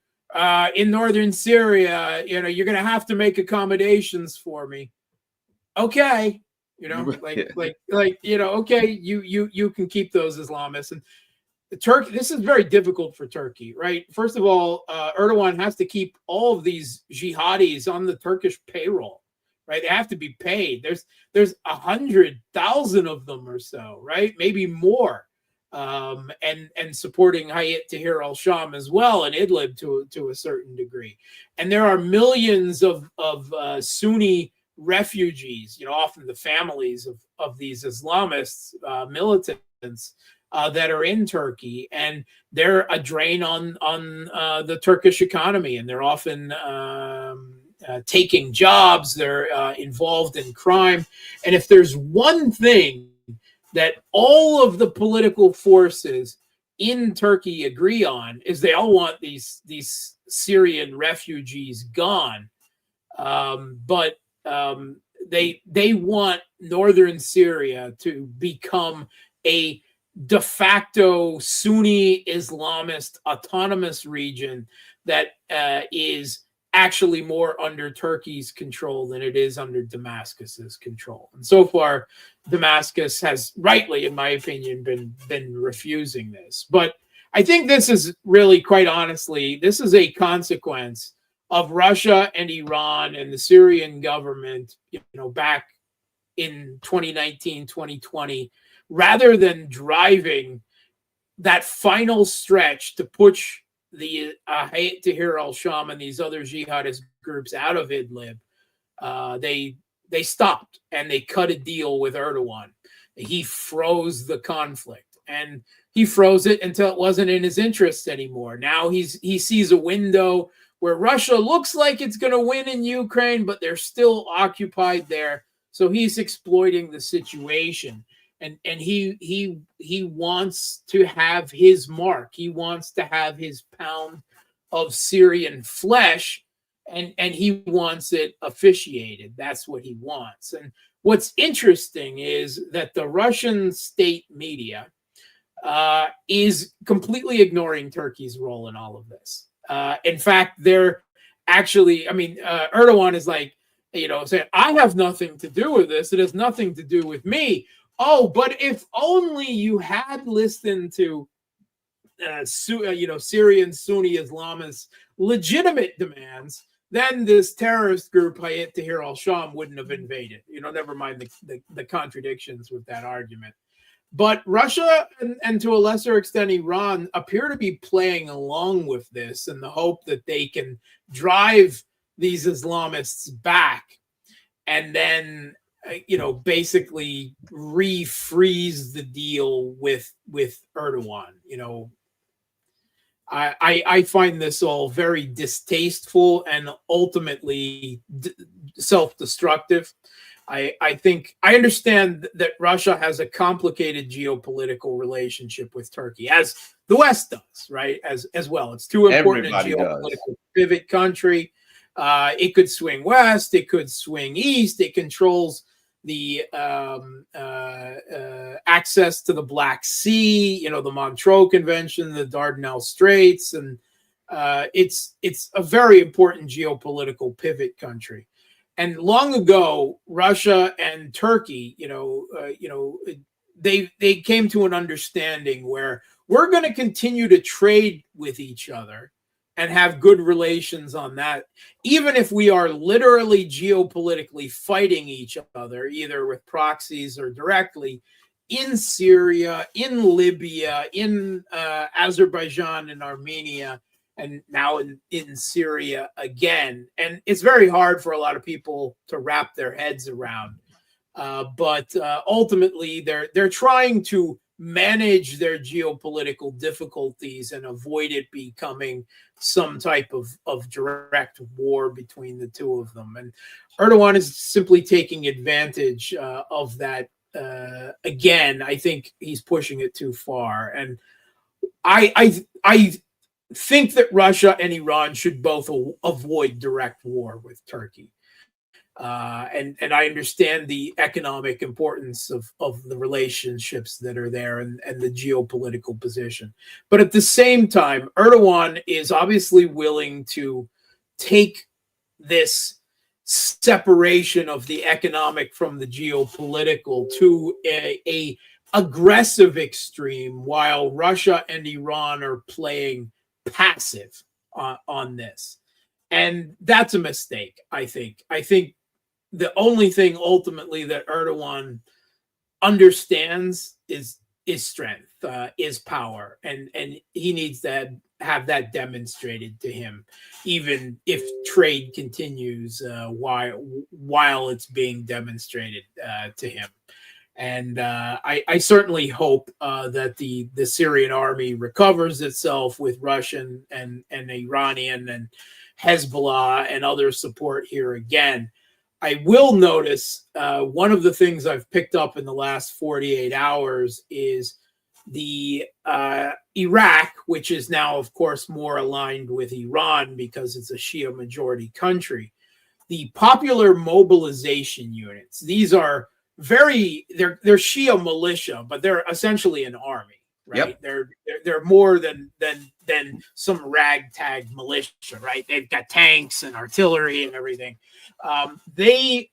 in northern Syria, you're going to have to make accommodations for me. Okay. Okay, you can keep those Islamists. And Turkey, this is very difficult for Turkey, right? First of all, Erdogan has to keep all of these jihadis on the Turkish payroll, right? They have to be paid. There's 100,000 of them or so, right? Maybe more. And supporting Hayat Tahrir al-Sham as well, and Idlib to a certain degree. And there are millions of Sunni refugees, often the families of these Islamists, militants, that are in Turkey, and they're a drain on the Turkish economy, and they're often taking jobs, they're involved in crime. And if there's one thing that all of the political forces in Turkey agree on, is they all want these Syrian refugees gone. But they want northern Syria to become a de facto Sunni Islamist autonomous region that is actually more under Turkey's control than it is under Damascus's control. And so far, Damascus has rightly, in my opinion, been refusing this. But I think this is really, quite honestly, this is a consequence of Russia and Iran and the Syrian government, back in 2019, 2020, rather than driving that final stretch to push the Hayat Tahrir al-Sham and these other jihadist groups out of Idlib. They they stopped and they cut a deal with Erdogan. He froze the conflict, and he froze it until it wasn't in his interest anymore. Now he sees a window where Russia looks like it's going to win in Ukraine, but they're still occupied there. So he's exploiting the situation, and he wants to have his mark. He wants to have his pound of Syrian flesh, and he wants it officiated. That's what he wants. And what's interesting is that the Russian state media is completely ignoring Turkey's role in all of this. In fact, they're actually, Erdogan is like, saying, I have nothing to do with this. It has nothing to do with me. Oh, but if only you had listened to, Syrian Sunni Islamists' legitimate demands, then this terrorist group, Hayat Tahrir al-Sham, wouldn't have invaded. Never mind the contradictions with that argument. But Russia and to a lesser extent Iran appear to be playing along with this in the hope that they can drive these Islamists back and then, basically refreeze the deal with Erdogan. I find this all very distasteful and ultimately self-destructive. I think I understand that Russia has a complicated geopolitical relationship with Turkey, as the West does, right? As well. It's too important a geopolitical pivot country. It could swing west, it could swing east, it controls the access to the Black Sea, the Montreux Convention, the Dardanelles Straits, and it's a very important geopolitical pivot country. And long ago, Russia and Turkey, they came to an understanding where we're going to continue to trade with each other and have good relations on that, even if we are literally geopolitically fighting each other, either with proxies or directly, in Syria, in Libya, in Azerbaijan and Armenia, and now in Syria again. And it's very hard for a lot of people to wrap their heads around. But ultimately, they're trying to manage their geopolitical difficulties and avoid it becoming some type of direct war between the two of them. And Erdogan is simply taking advantage of that. Again, I think he's pushing it too far. And I think that Russia and Iran should both avoid direct war with Turkey. And I understand the economic importance of the relationships that are there and the geopolitical position. But at the same time, Erdogan is obviously willing to take this separation of the economic from the geopolitical to a aggressive extreme, while Russia and Iran are playing passive on this. And that's a mistake, I think. I think the only thing ultimately that Erdogan understands is strength, is power, and he needs to have that demonstrated to him, even if trade continues while it's being demonstrated to him. And I certainly hope that the Syrian army recovers itself with Russian and Iranian and Hezbollah and other support here again. I will notice one of the things I've picked up in the last 48 hours is the Iraq, which is now, of course, more aligned with Iran because it's a Shia majority country. The popular mobilization units, these are they're Shia militia, but they're essentially an army, right? Yep. They're more than some ragtag militia, right? They've got tanks and artillery and everything. They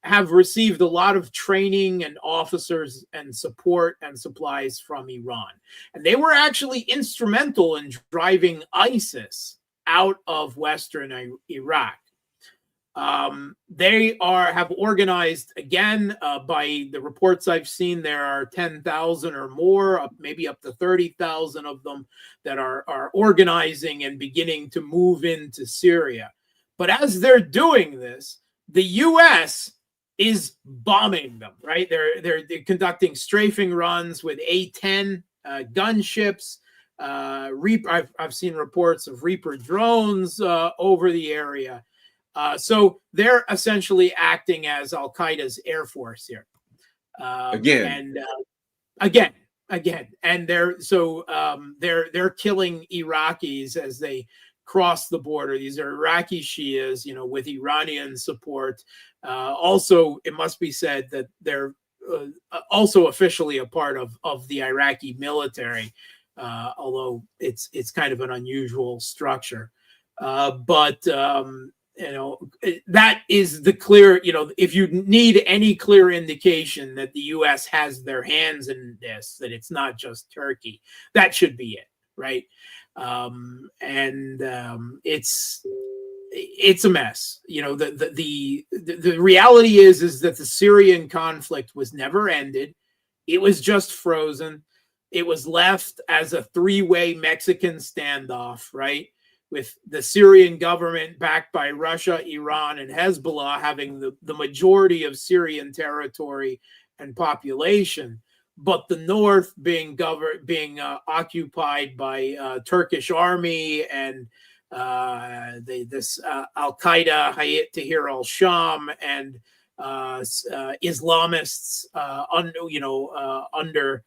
have received a lot of training and officers and support and supplies from Iran. And they were actually instrumental in driving ISIS out of Western Iraq. They have organized again, by the reports I've seen, there are 10,000 or more, maybe up to 30,000 of them that are organizing and beginning to move into Syria. But as they're doing this, the U.S. is bombing them. Right, they're conducting strafing runs with A-10 gunships. I've seen reports of Reaper drones over the area. So they're essentially acting as Al Qaeda's air force here. Again, And they're killing Iraqis as they cross the border. These are Iraqi Shias, with Iranian support. Also, it must be said that they're also officially a part of the Iraqi military, although it's kind of an unusual structure. But that is the clear, if you need any clear indication that the U.S. has their hands in this, that it's not just Turkey, that should be it, right? It's a mess. The reality is that the Syrian conflict was never ended. It was just frozen. It was left as a three-way Mexican standoff, right? With the Syrian government backed by Russia, Iran, and Hezbollah having the majority of Syrian territory and population, but the north being occupied by Turkish army and this Al Qaeda, Hayat Tahrir al-Sham, and Islamists under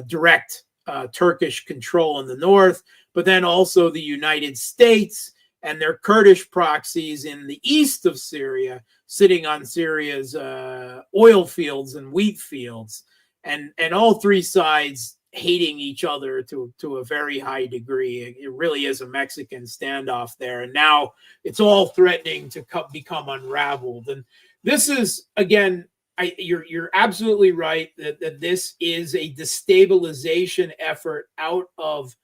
direct Turkish control in the north, but then also the United States and their Kurdish proxies in the east of Syria, sitting on Syria's oil fields and wheat fields, and all three sides hating each other to a very high degree. It really is a Mexican standoff there, and now it's all threatening to become unraveled. And this is, again, you're absolutely right that this is a destabilization effort out of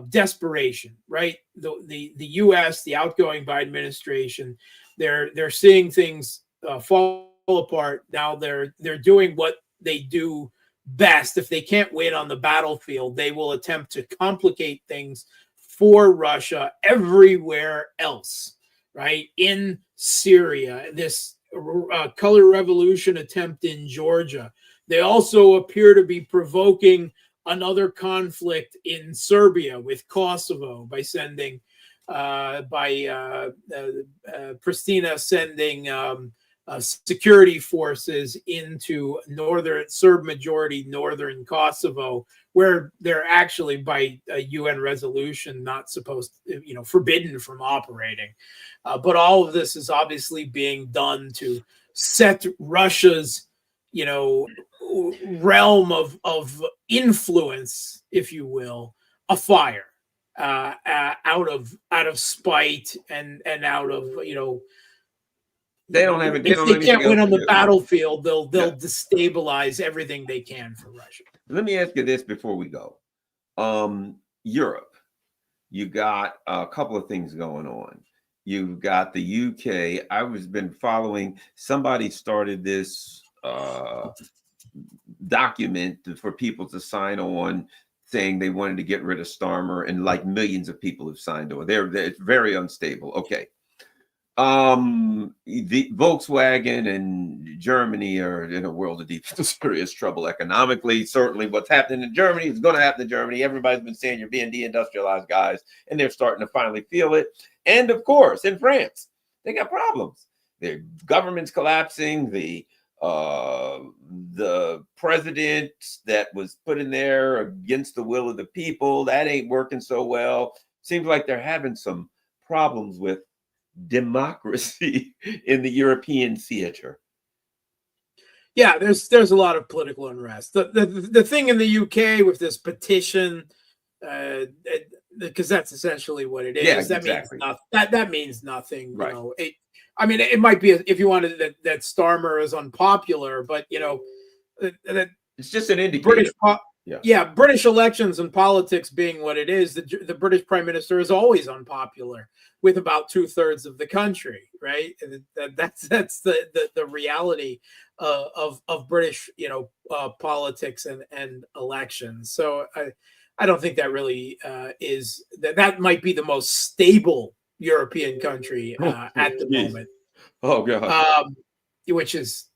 desperation, right? The U.S., the outgoing Biden administration, they're seeing things fall apart. Now they're doing what they do best. If they can't win on the battlefield, they will attempt to complicate things for Russia everywhere else, right? In Syria, this color revolution attempt in Georgia. They also appear to be provoking another conflict in Serbia with Kosovo by sending, Pristina sending security forces into Serb majority northern Kosovo, where they're actually, by a UN resolution, not supposed, forbidden from operating. But all of this is obviously being done to set Russia's, realm of influence, if you will, afire, out of spite and out of, they don't have it. If they can't win on the battlefield, they'll destabilize everything they can for Russia. Let me ask you this before we go. Europe, you got a couple of things going on. You've got the UK. I've been following. Somebody started this document for people to sign on, saying they wanted to get rid of Starmer, and like millions of people have signed on. It's very unstable. Okay. The Volkswagen and Germany are in a world of deep serious trouble economically. Certainly what's happening in Germany is going to happen in Germany. Everybody's been saying you're being deindustrialized, guys, and they're starting to finally feel it. And of course, in France, they got problems. Their government's collapsing. The president that was put in there against the will of the people, that ain't working so well. Seems like they're having some problems with democracy in the European theater. Yeah, there's a lot of political unrest. The thing in the UK with this petition, because that's essentially what it is. Yeah, that exactly. means nothing. That means nothing. Right. It might be, if you wanted that Starmer is unpopular, but that it's just an indicator. British elections and politics being what it is, the British Prime Minister is always unpopular with about 2/3 of the country, right? That's the reality of British politics and elections. So I don't think that really is that might be the most stable European country at the moment. Oh God. Which is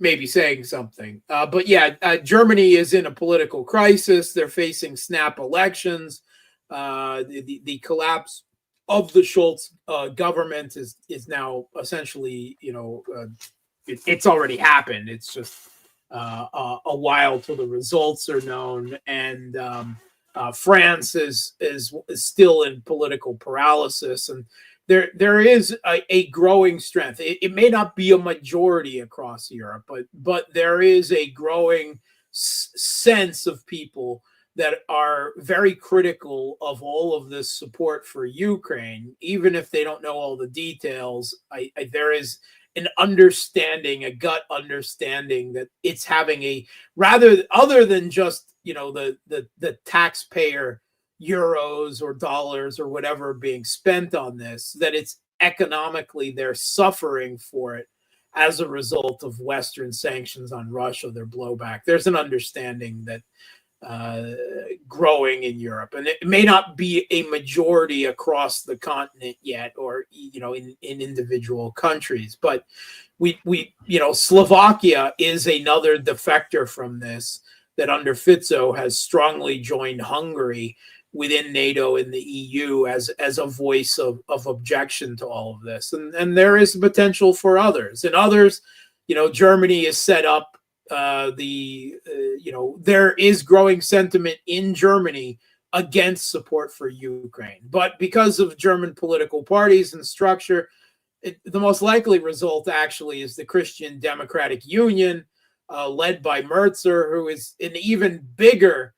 maybe saying something. But yeah, Germany is in a political crisis. They're facing snap elections. The collapse of the Scholz government is now essentially, it's already happened. It's just a while till the results are known, and France is still in political paralysis, and there is a growing strength. It may not be a majority across Europe, but there is a growing sense of people that are very critical of all of this support for Ukraine, even if they don't know all the details. There is an understanding, a gut understanding that it's having a rather other than just the taxpayer euros or dollars or whatever being spent on this, that it's economically they're suffering for it as a result of Western sanctions on Russia, their blowback. There's an understanding that growing in Europe, and it may not be a majority across the continent yet, or in individual countries, but we Slovakia is another defector from this, that under Fico has strongly joined Hungary within NATO and the EU as a voice of objection to all of this, and there is potential for others, Germany is set up. There is growing sentiment in Germany against support for Ukraine, but because of German political parties and structure, the most likely result actually is the Christian Democratic Union, led by Merzer, who is an even bigger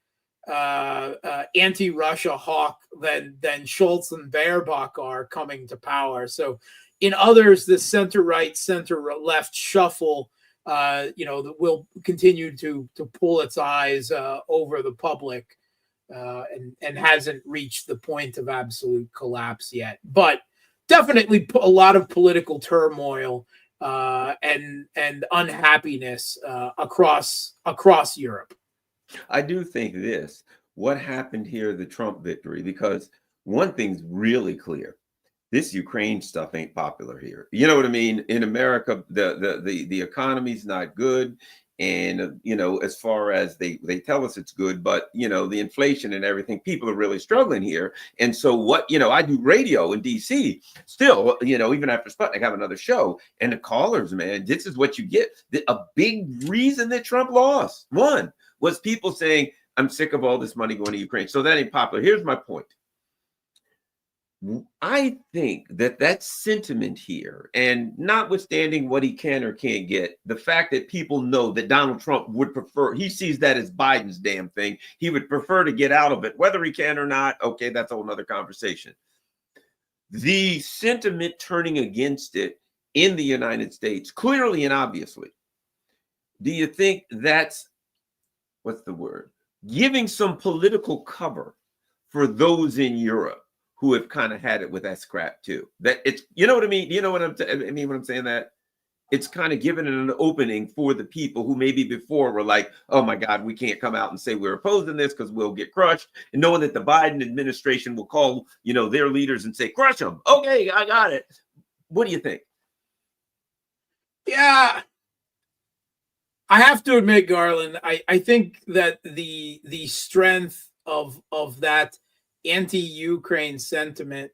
anti-Russia hawk than Scholz and Baerbock are coming to power. So in others, the center-right, center-left shuffle that will continue to pull its eyes over the public, and hasn't reached the point of absolute collapse yet. But definitely a lot of political turmoil and unhappiness across Europe. I do think what happened here, the Trump victory, because one thing's really clear. This Ukraine stuff ain't popular here. You know what I mean? In America, the economy's not good. And, as far as they tell us it's good, but, the inflation and everything, people are really struggling here. And so I do radio in DC still, even after Sputnik, I have another show, and the callers, man, this is what you get. A big reason that Trump lost, one, was people saying, I'm sick of all this money going to Ukraine. So that ain't popular. Here's my point. I think that sentiment here, and notwithstanding what he can or can't get, the fact that people know that Donald Trump would prefer, he sees that as Biden's damn thing. He would prefer to get out of it, whether he can or not. Okay, that's a whole nother conversation. The sentiment turning against it in the United States, clearly and obviously. Do you think that's, what's the word? Giving some political cover for those in Europe who have kind of had it with that scrap too? That it's, you know what I mean? You know what I mean when I'm saying that? It's kind of giving an opening for the people who maybe before were like, oh my God, we can't come out and say we're opposing this because we'll get crushed. And knowing that the Biden administration will call, their leaders and say, crush them. Okay, I got it. What do you think? Yeah. I have to admit, Garland, I think that the strength of that anti-Ukraine sentiment,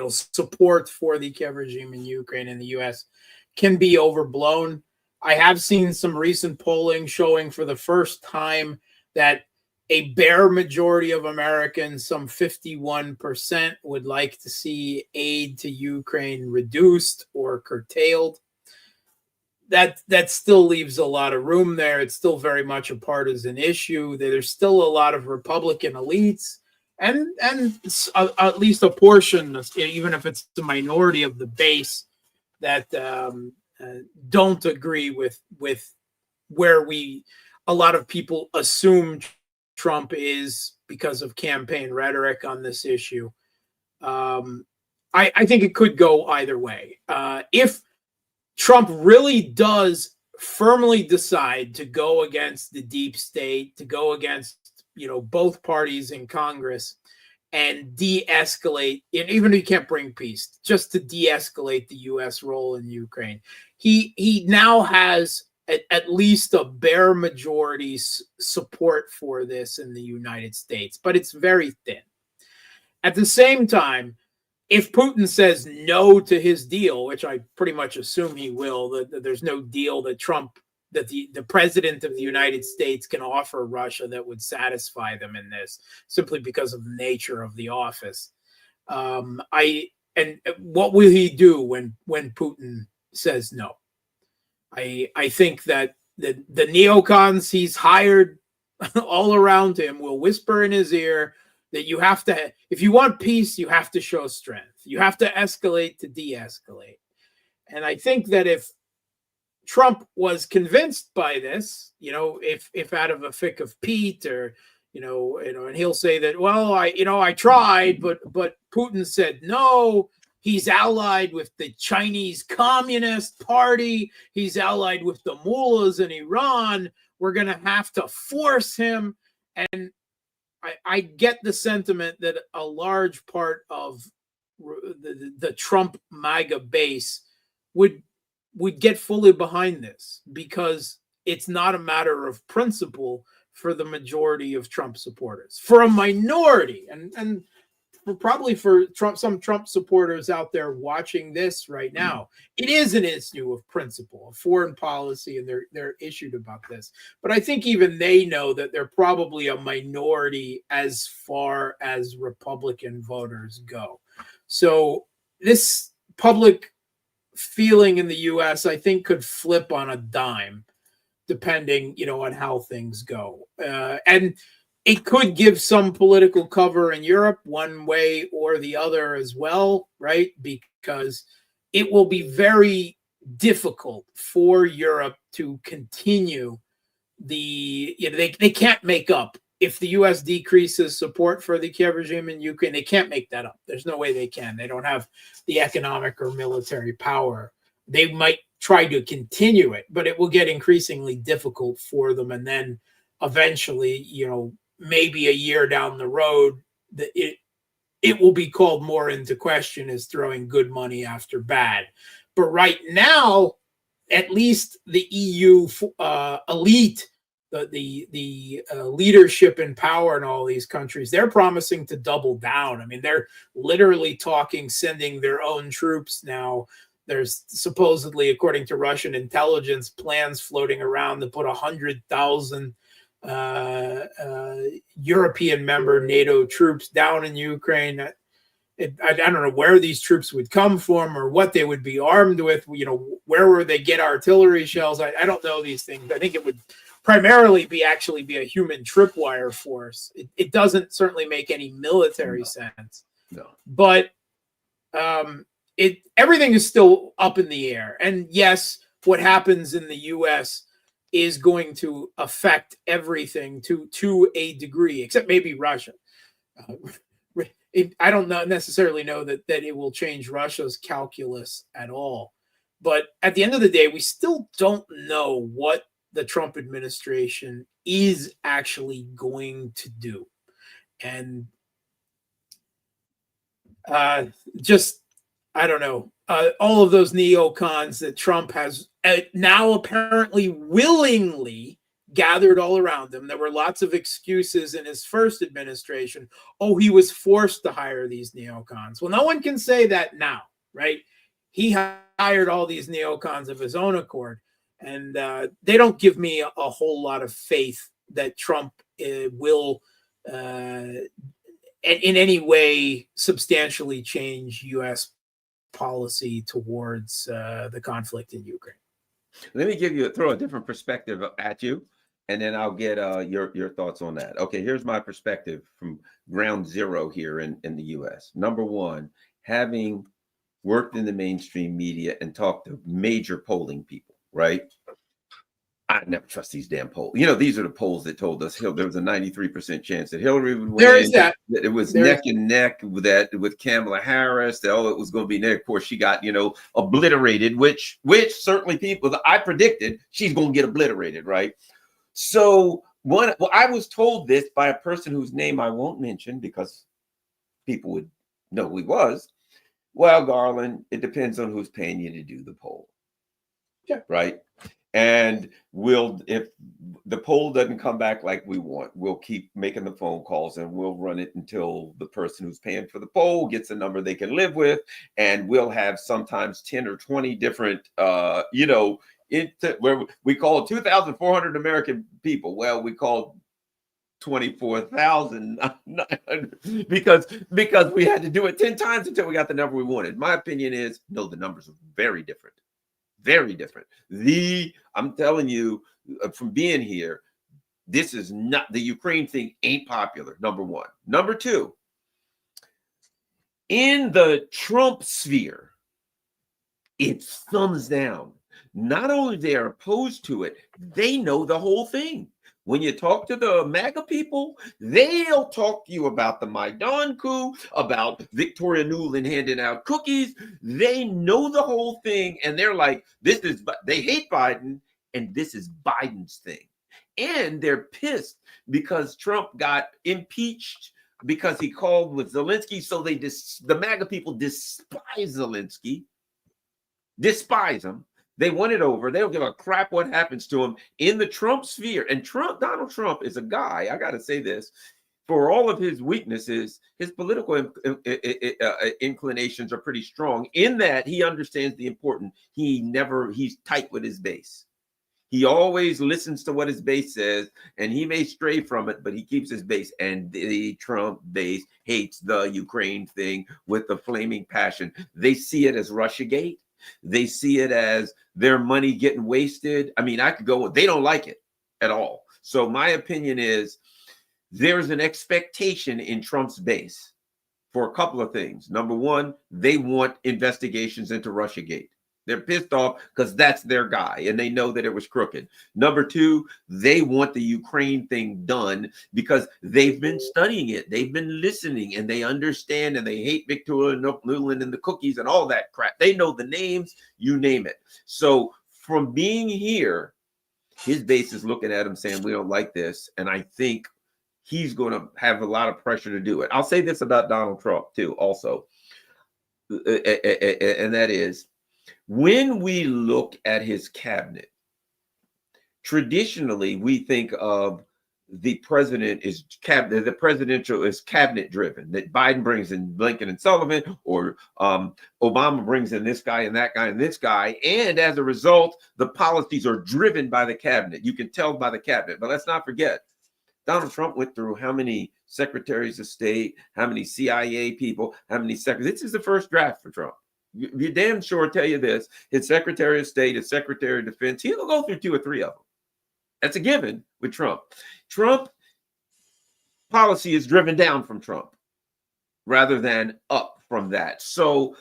support for the Kiev regime in Ukraine and the U.S. can be overblown. I have seen some recent polling showing for the first time that a bare majority of Americans, some 51%, would like to see aid to Ukraine reduced or curtailed. That still leaves a lot of room there. It's still very much a partisan issue. There's still a lot of Republican elites and at least a portion, even if it's the minority of the base, that don't agree with where a lot of people assume Trump is because of campaign rhetoric on this issue. I think it could go either way. If Trump really does firmly decide to go against the deep state, to go against, both parties in Congress, and de-escalate, and even if you can't bring peace, just to de-escalate the U.S. role in Ukraine. He now has at least a bare majority support for this in the United States, but it's very thin. At the same time, if Putin says no to his deal, which I pretty much assume he will, that there's no deal that the president of the United States can offer Russia that would satisfy them in this, simply because of the nature of the office. And what will he do when Putin says no? I think that the neocons he's hired all around him will whisper in his ear that you have to, if you want peace, you have to show strength. You have to escalate to de-escalate. And I think that if Trump was convinced by this, if out of a fick of Pete, or and he'll say that, well, I tried, but Putin said no. He's allied with the Chinese Communist Party. He's allied with the mullahs in Iran. We're going to have to force him. And I get the sentiment that a large part of the Trump MAGA base would get fully behind this, because it's not a matter of principle for the majority of Trump supporters. For a minority, and probably for some Trump supporters out there watching this right now, it is an issue of principle, of foreign policy, and they're issued about this. But I think even they know that they're probably a minority as far as Republican voters go. So this public feeling in the U.S., I think, could flip on a dime, depending, on how things go. And it could give some political cover in Europe one way or the other as well, right? Because it will be very difficult for Europe to continue they can't make up. If the U.S. decreases support for the Kiev regime in Ukraine, they can't make that up. There's no way they can. They don't have the economic or military power. They might try to continue it, but it will get increasingly difficult for them. And then eventually, maybe a year down the road, it will be called more into question as throwing good money after bad. But right now, at least the EU elite, the leadership and power in all these countries, they're promising to double down. I mean, they're literally talking, sending their own troops now. There's supposedly, according to Russian intelligence, plans floating around to put 100,000 European member NATO troops down in Ukraine. I don't know where these troops would come from or what they would be armed with. Where would they get artillery shells? I don't know these things. I think it would primarily be a human tripwire force. It doesn't certainly make any military sense. No. But everything is still up in the air. And yes, what happens in the U.S. is going to affect everything to a degree, except maybe Russia. I don't necessarily know that it will change Russia's calculus at all. But at the end of the day, we still don't know what the Trump administration is actually going to do. And I don't know, all of those neocons that Trump has now apparently willingly gathered all around him. There were lots of excuses in his first administration. Oh, he was forced to hire these neocons. Well, no one can say that now, right? He hired all these neocons of his own accord. And they don't give me a whole lot of faith that Trump will in any way substantially change U.S. policy towards the conflict in Ukraine. Let me throw a different perspective at you, and then I'll get your thoughts on that. Okay, here's my perspective from ground zero here in the U.S. Number one, having worked in the mainstream media and talked to major polling people, right? I never trust these damn polls. These are the polls that told us there was a 93% chance that Hillary would win. There is that. It was neck and neck with Kamala Harris. It was going to be there. Of course, she got obliterated, which certainly people I predicted she's going to get obliterated, right? So I was told this by a person whose name I won't mention because people would know who he was. Well, Garland, it depends on who's paying you to do the poll. Yeah. Right. And if the poll doesn't come back like we want, we'll keep making the phone calls and we'll run it until the person who's paying for the poll gets a number they can live with. And we'll have sometimes 10 or 20 different, where we call 2,400 American people. Well, we called 24,900 because we had to do it 10 times until we got the number we wanted. My opinion is, no, the numbers are very different. Very different. I'm telling you, from being here, this is not, the Ukraine thing ain't popular, number one. Number two, in the Trump sphere, it's thumbs down. Not only they're opposed to it, they know the whole thing. When you talk to the MAGA people, they'll talk to you about the Maidan coup, about Victoria Nuland handing out cookies. They know the whole thing, and they're like, they hate Biden, and this is Biden's thing. And they're pissed because Trump got impeached because he called with Zelensky, so the MAGA people despise Zelensky, despise him. They want it over. They don't give a crap what happens to him in the Trump sphere. And Donald Trump is a guy, I got to say this, for all of his weaknesses, his political inclinations are pretty strong in that he understands the important. He's tight with his base. He always listens to what his base says, and he may stray from it, but he keeps his base. And the Trump base hates the Ukraine thing with the flaming passion. They see it as Russiagate. They see it as their money getting wasted. I mean, I could go, they don't like it at all. So my opinion is there's an expectation in Trump's base for a couple of things. Number one, they want investigations into Russiagate. They're pissed off because that's their guy and they know that it was crooked. Number two, they want the Ukraine thing done because they've been studying it. They've been listening and they understand and they hate Victoria Nuland and the cookies and all that crap. They know the names, you name it. So from being here, his base is looking at him saying, we don't like this. And I think he's going to have a lot of pressure to do it. I'll say this about Donald Trump too, also. And that is, when we look at his cabinet, traditionally we think of the president is cabinet, the presidential is cabinet driven, that Biden brings in Blinken and Sullivan, or Obama brings in this guy and that guy and this guy. And as a result, the policies are driven by the cabinet. You can tell by the cabinet, but let's not forget, Donald Trump went through how many secretaries of state, how many CIA people, how many secretaries. This is the first draft for Trump. You damn sure tell you this, his Secretary of State, his Secretary of Defense, he'll go through 2 or 3 of them. That's a given with Trump. Trump policy is driven down from Trump rather than up from that. So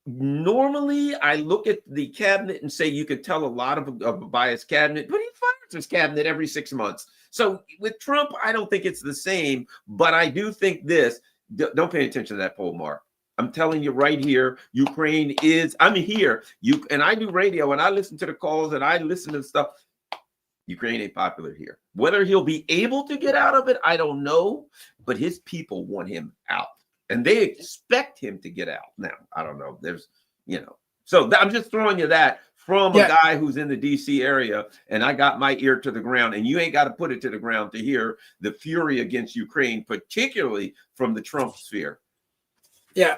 normally I look at the cabinet and say you could tell a lot of a biased cabinet, but he fires his cabinet every 6 months. So with Trump, I don't think it's the same, but I do think this, don't pay attention to that poll, Mark. I'm telling you right here, Ukraine is, I'm here, and I do radio and I listen to the calls and I listen to the stuff. Ukraine ain't popular here. Whether he'll be able to get out of it, I don't know, but his people want him out and they expect him to get out. Now, I don't know. So I'm just throwing you that from a guy who's in the DC area, and I got my ear to the ground, and you ain't got to put it to the ground to hear the fury against Ukraine, particularly from the Trump sphere. Yeah,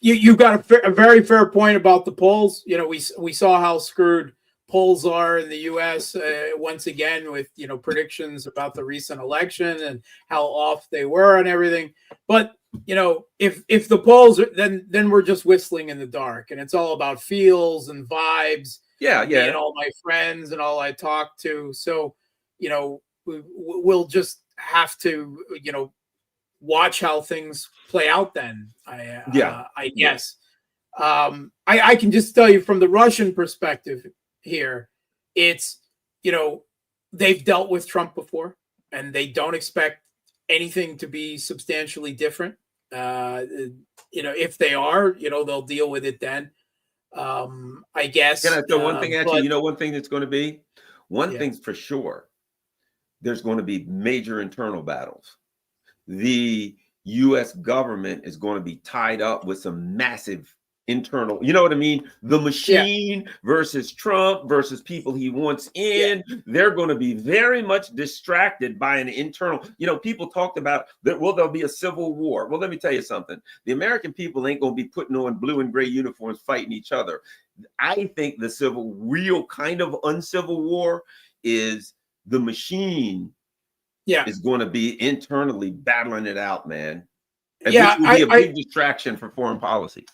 you got a very fair point about the polls. We saw how screwed polls are in the U.S. Once again with predictions about the recent election and how off they were and everything. But if the polls are, then we're just whistling in the dark, and it's all about feels and vibes. Yeah. And all my friends and all I talk to. So we'll just have to watch how things play out then. I guess. I can just tell you from the Russian perspective here, it's, they've dealt with Trump before and they don't expect anything to be substantially different. If they are, they'll deal with it then. I guess. Can I throw one thing at you? One thing that's going to be, thing's for sure, there's going to be major internal battles. The U.S. government is going to be tied up with some massive internal, you know what I mean? The machine versus Trump versus people he wants in. They're going to be very much distracted by an internal, people talked about that. Well, there'll be a civil war. Well, let me tell you something. The American people ain't going to be putting on blue and gray uniforms fighting each other. I think the real kind of uncivil war is the machine is going to be internally battling it out, man. And which will be a big distraction for foreign policy.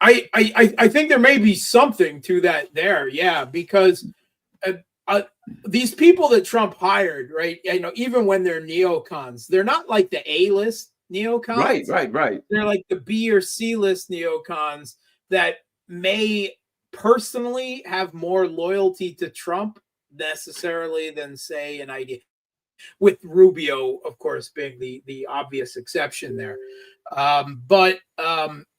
I think there may be something to that there, because these people that Trump hired, right? Even when they're neocons, they're not like the A-list neocons. Right. They're like the B or C-list neocons that may personally have more loyalty to Trump necessarily than, say, an idea. With Rubio, of course, being the obvious exception there. But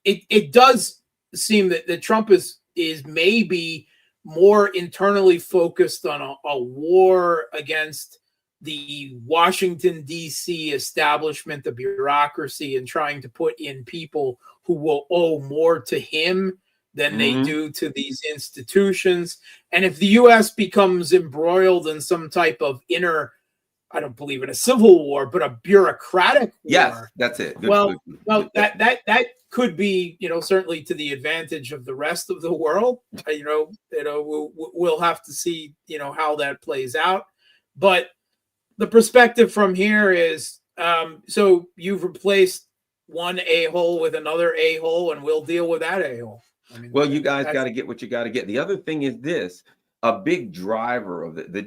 it does seem that Trump is maybe more internally focused on a war against the Washington, D.C. establishment, the bureaucracy, and trying to put in people who will owe more to him than they do to these institutions. And if the U.S. becomes embroiled in some type of inner, I don't believe in a civil war, but a bureaucratic war. Yes, that's it. Well, that could be, certainly to the advantage of the rest of the world. We'll have to see, how that plays out. But the perspective from here is, so you've replaced one a-hole with another a-hole, and we'll deal with that a-hole. Well, you guys got to get what you got to get. The other thing is this. A big driver of the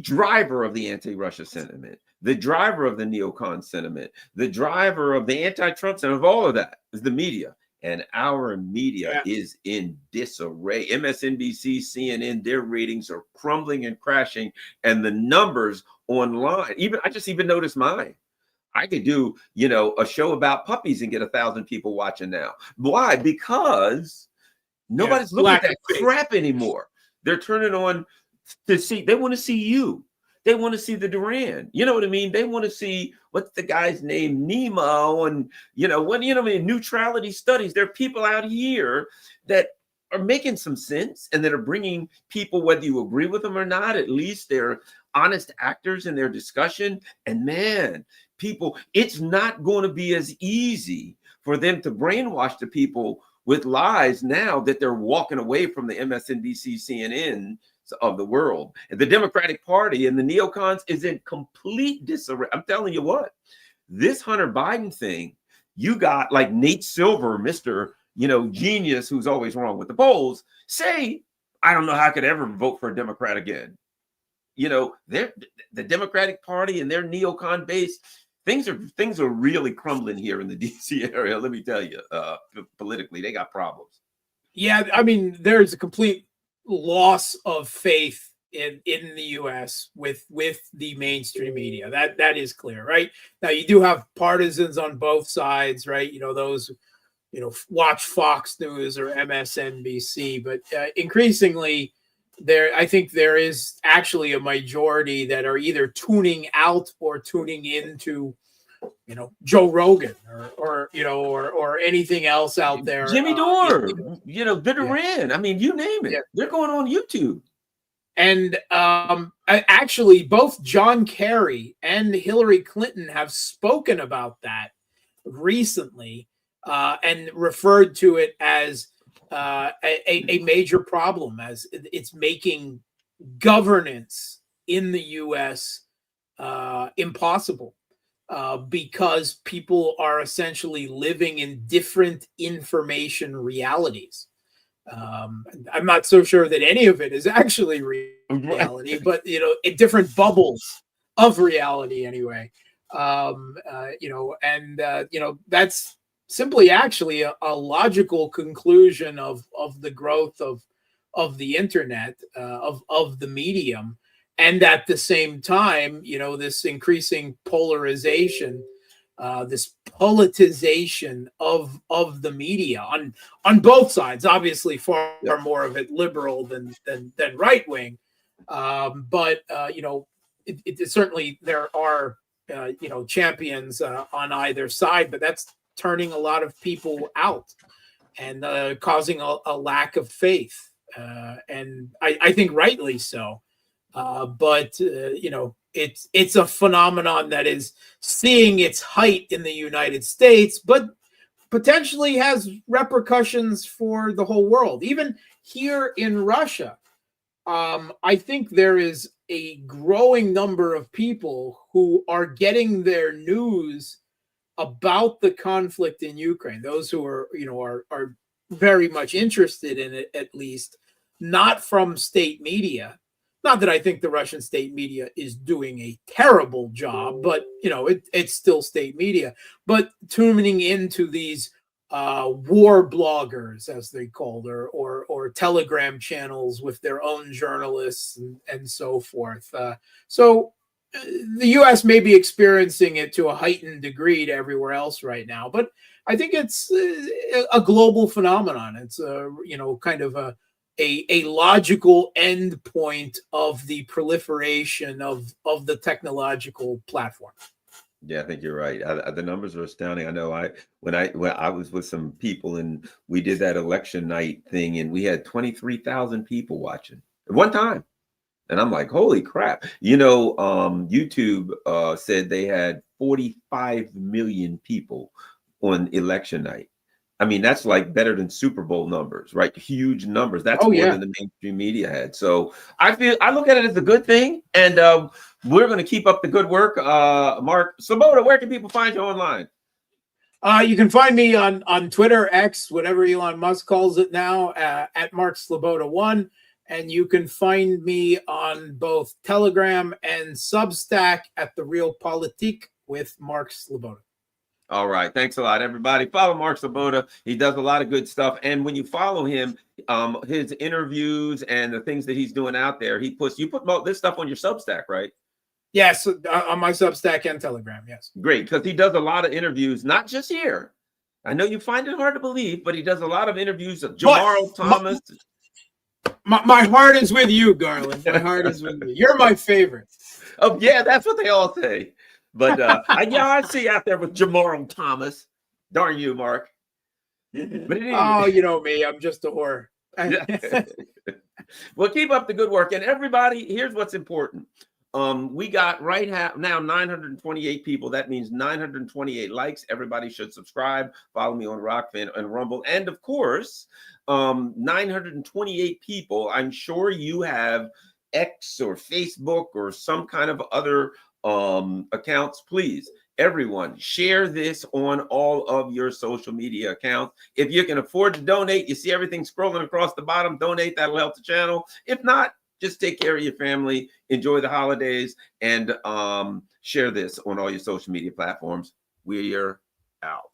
driver of the anti-Russia sentiment, the driver of the neocon sentiment, the driver of the anti-Trump sentiment, of all of that is the media. And our media is in disarray. MSNBC, CNN, their ratings are crumbling and crashing. And the numbers online, I just noticed mine. I could do, a show about puppies and get 1,000 people watching now. Why? Because nobody's looking at that crap anymore. They're turning on to see. They want to see you. They want to see the Duran. You know what I mean? They want to see what's the guy's name, Nemo, and neutrality studies. There are people out here that are making some sense and that are bringing people, whether you agree with them or not. At least they're honest actors in their discussion. And man, people, it's not going to be as easy for them to brainwash the people with lies now that they're walking away from the MSNBC, CNN of the world. And the Democratic Party and the neocons is in complete disarray. I'm telling you what, this Hunter Biden thing, you got like Nate Silver, Mr. Genius, who's always wrong with the polls, say, I don't know how I could ever vote for a Democrat again. The Democratic Party and their neocon base, things are really crumbling here in the DC area. Let me tell you, politically, they got problems. Yeah, there's a complete loss of faith in the U.S. with the mainstream media. That is clear, right? Now you do have partisans on both sides, right? Those watch Fox News or MSNBC, but increasingly, I think there is actually a majority that are either tuning out or tuning into, Joe Rogan or anything else out there. Jimmy Dore, the Duran. You name it. Yeah. They're going on YouTube. And actually, both John Kerry and Hillary Clinton have spoken about that recently and referred to it as a major problem, as it's making governance in the U.S. Impossible because people are essentially living in different information realities. I'm not so sure that any of it is actually reality, but in different bubbles of reality anyway. That's simply actually a logical conclusion of the growth of the internet, of the medium. And at the same time, this increasing polarization, this politicization of the media on both sides, obviously far more of it liberal than right wing. But it certainly there are champions on either side, but that's turning a lot of people out and causing a lack of faith, and I think rightly so. But it's a phenomenon that is seeing its height in the United States, but potentially has repercussions for the whole world. Even here in Russia, I think there is a growing number of people who are getting their news about the conflict in Ukraine. Those who are very much interested in it, at least, not from state media. Not that I think the Russian state media is doing a terrible job, but it's still state media. But tuning into these war bloggers, as they called, or Telegram channels with their own journalists and so forth. So the U.S. may be experiencing it to a heightened degree to everywhere else right now, but I think it's a global phenomenon. It's kind of a logical end point of the proliferation of the technological platform. Yeah, I think you're right. The numbers are astounding. I know when I was with some people and we did that election night thing, and we had 23,000 people watching at one time. And I'm like, holy crap. YouTube said they had 45 million people on election night. I mean, that's like better than Super Bowl numbers, right? Huge numbers. That's more than the mainstream media had. So I look at it as a good thing. And we're going to keep up the good work. Mark Sleboda, where can people find you online? You can find me on Twitter, X, whatever Elon Musk calls it now, at Mark Sleboda 1. And you can find me on both Telegram and Substack at The Real Politique with Mark Sleboda. All right. Thanks a lot, everybody. Follow Mark Sleboda. He does a lot of good stuff. And when you follow him, his interviews and the things that he's doing out there, you put this stuff on your Substack, right? Yes, on my Substack and Telegram, yes. Great, because he does a lot of interviews, not just here. I know you find it hard to believe, but he does a lot of interviews of Jamaro Thomas. My heart is with you, Garland. My heart is with you. You're my favorite. Oh, yeah, that's what they all say. But I see you out there with Jamaro Thomas. Darn you, Mark. But oh, you know me, I'm just a whore. Well, keep up the good work. And everybody, here's what's important. We got now 928 people. That means 928 likes. Everybody should subscribe. Follow me on Rockfin and Rumble. And of course, 928 people. I'm sure you have X or Facebook or some kind of other accounts. Please, everyone, share this on all of your social media accounts. If you can afford to donate, you see everything scrolling across the bottom. Donate. That'll help the channel. If not, just take care of your family, enjoy the holidays, and share this on all your social media platforms. We're out.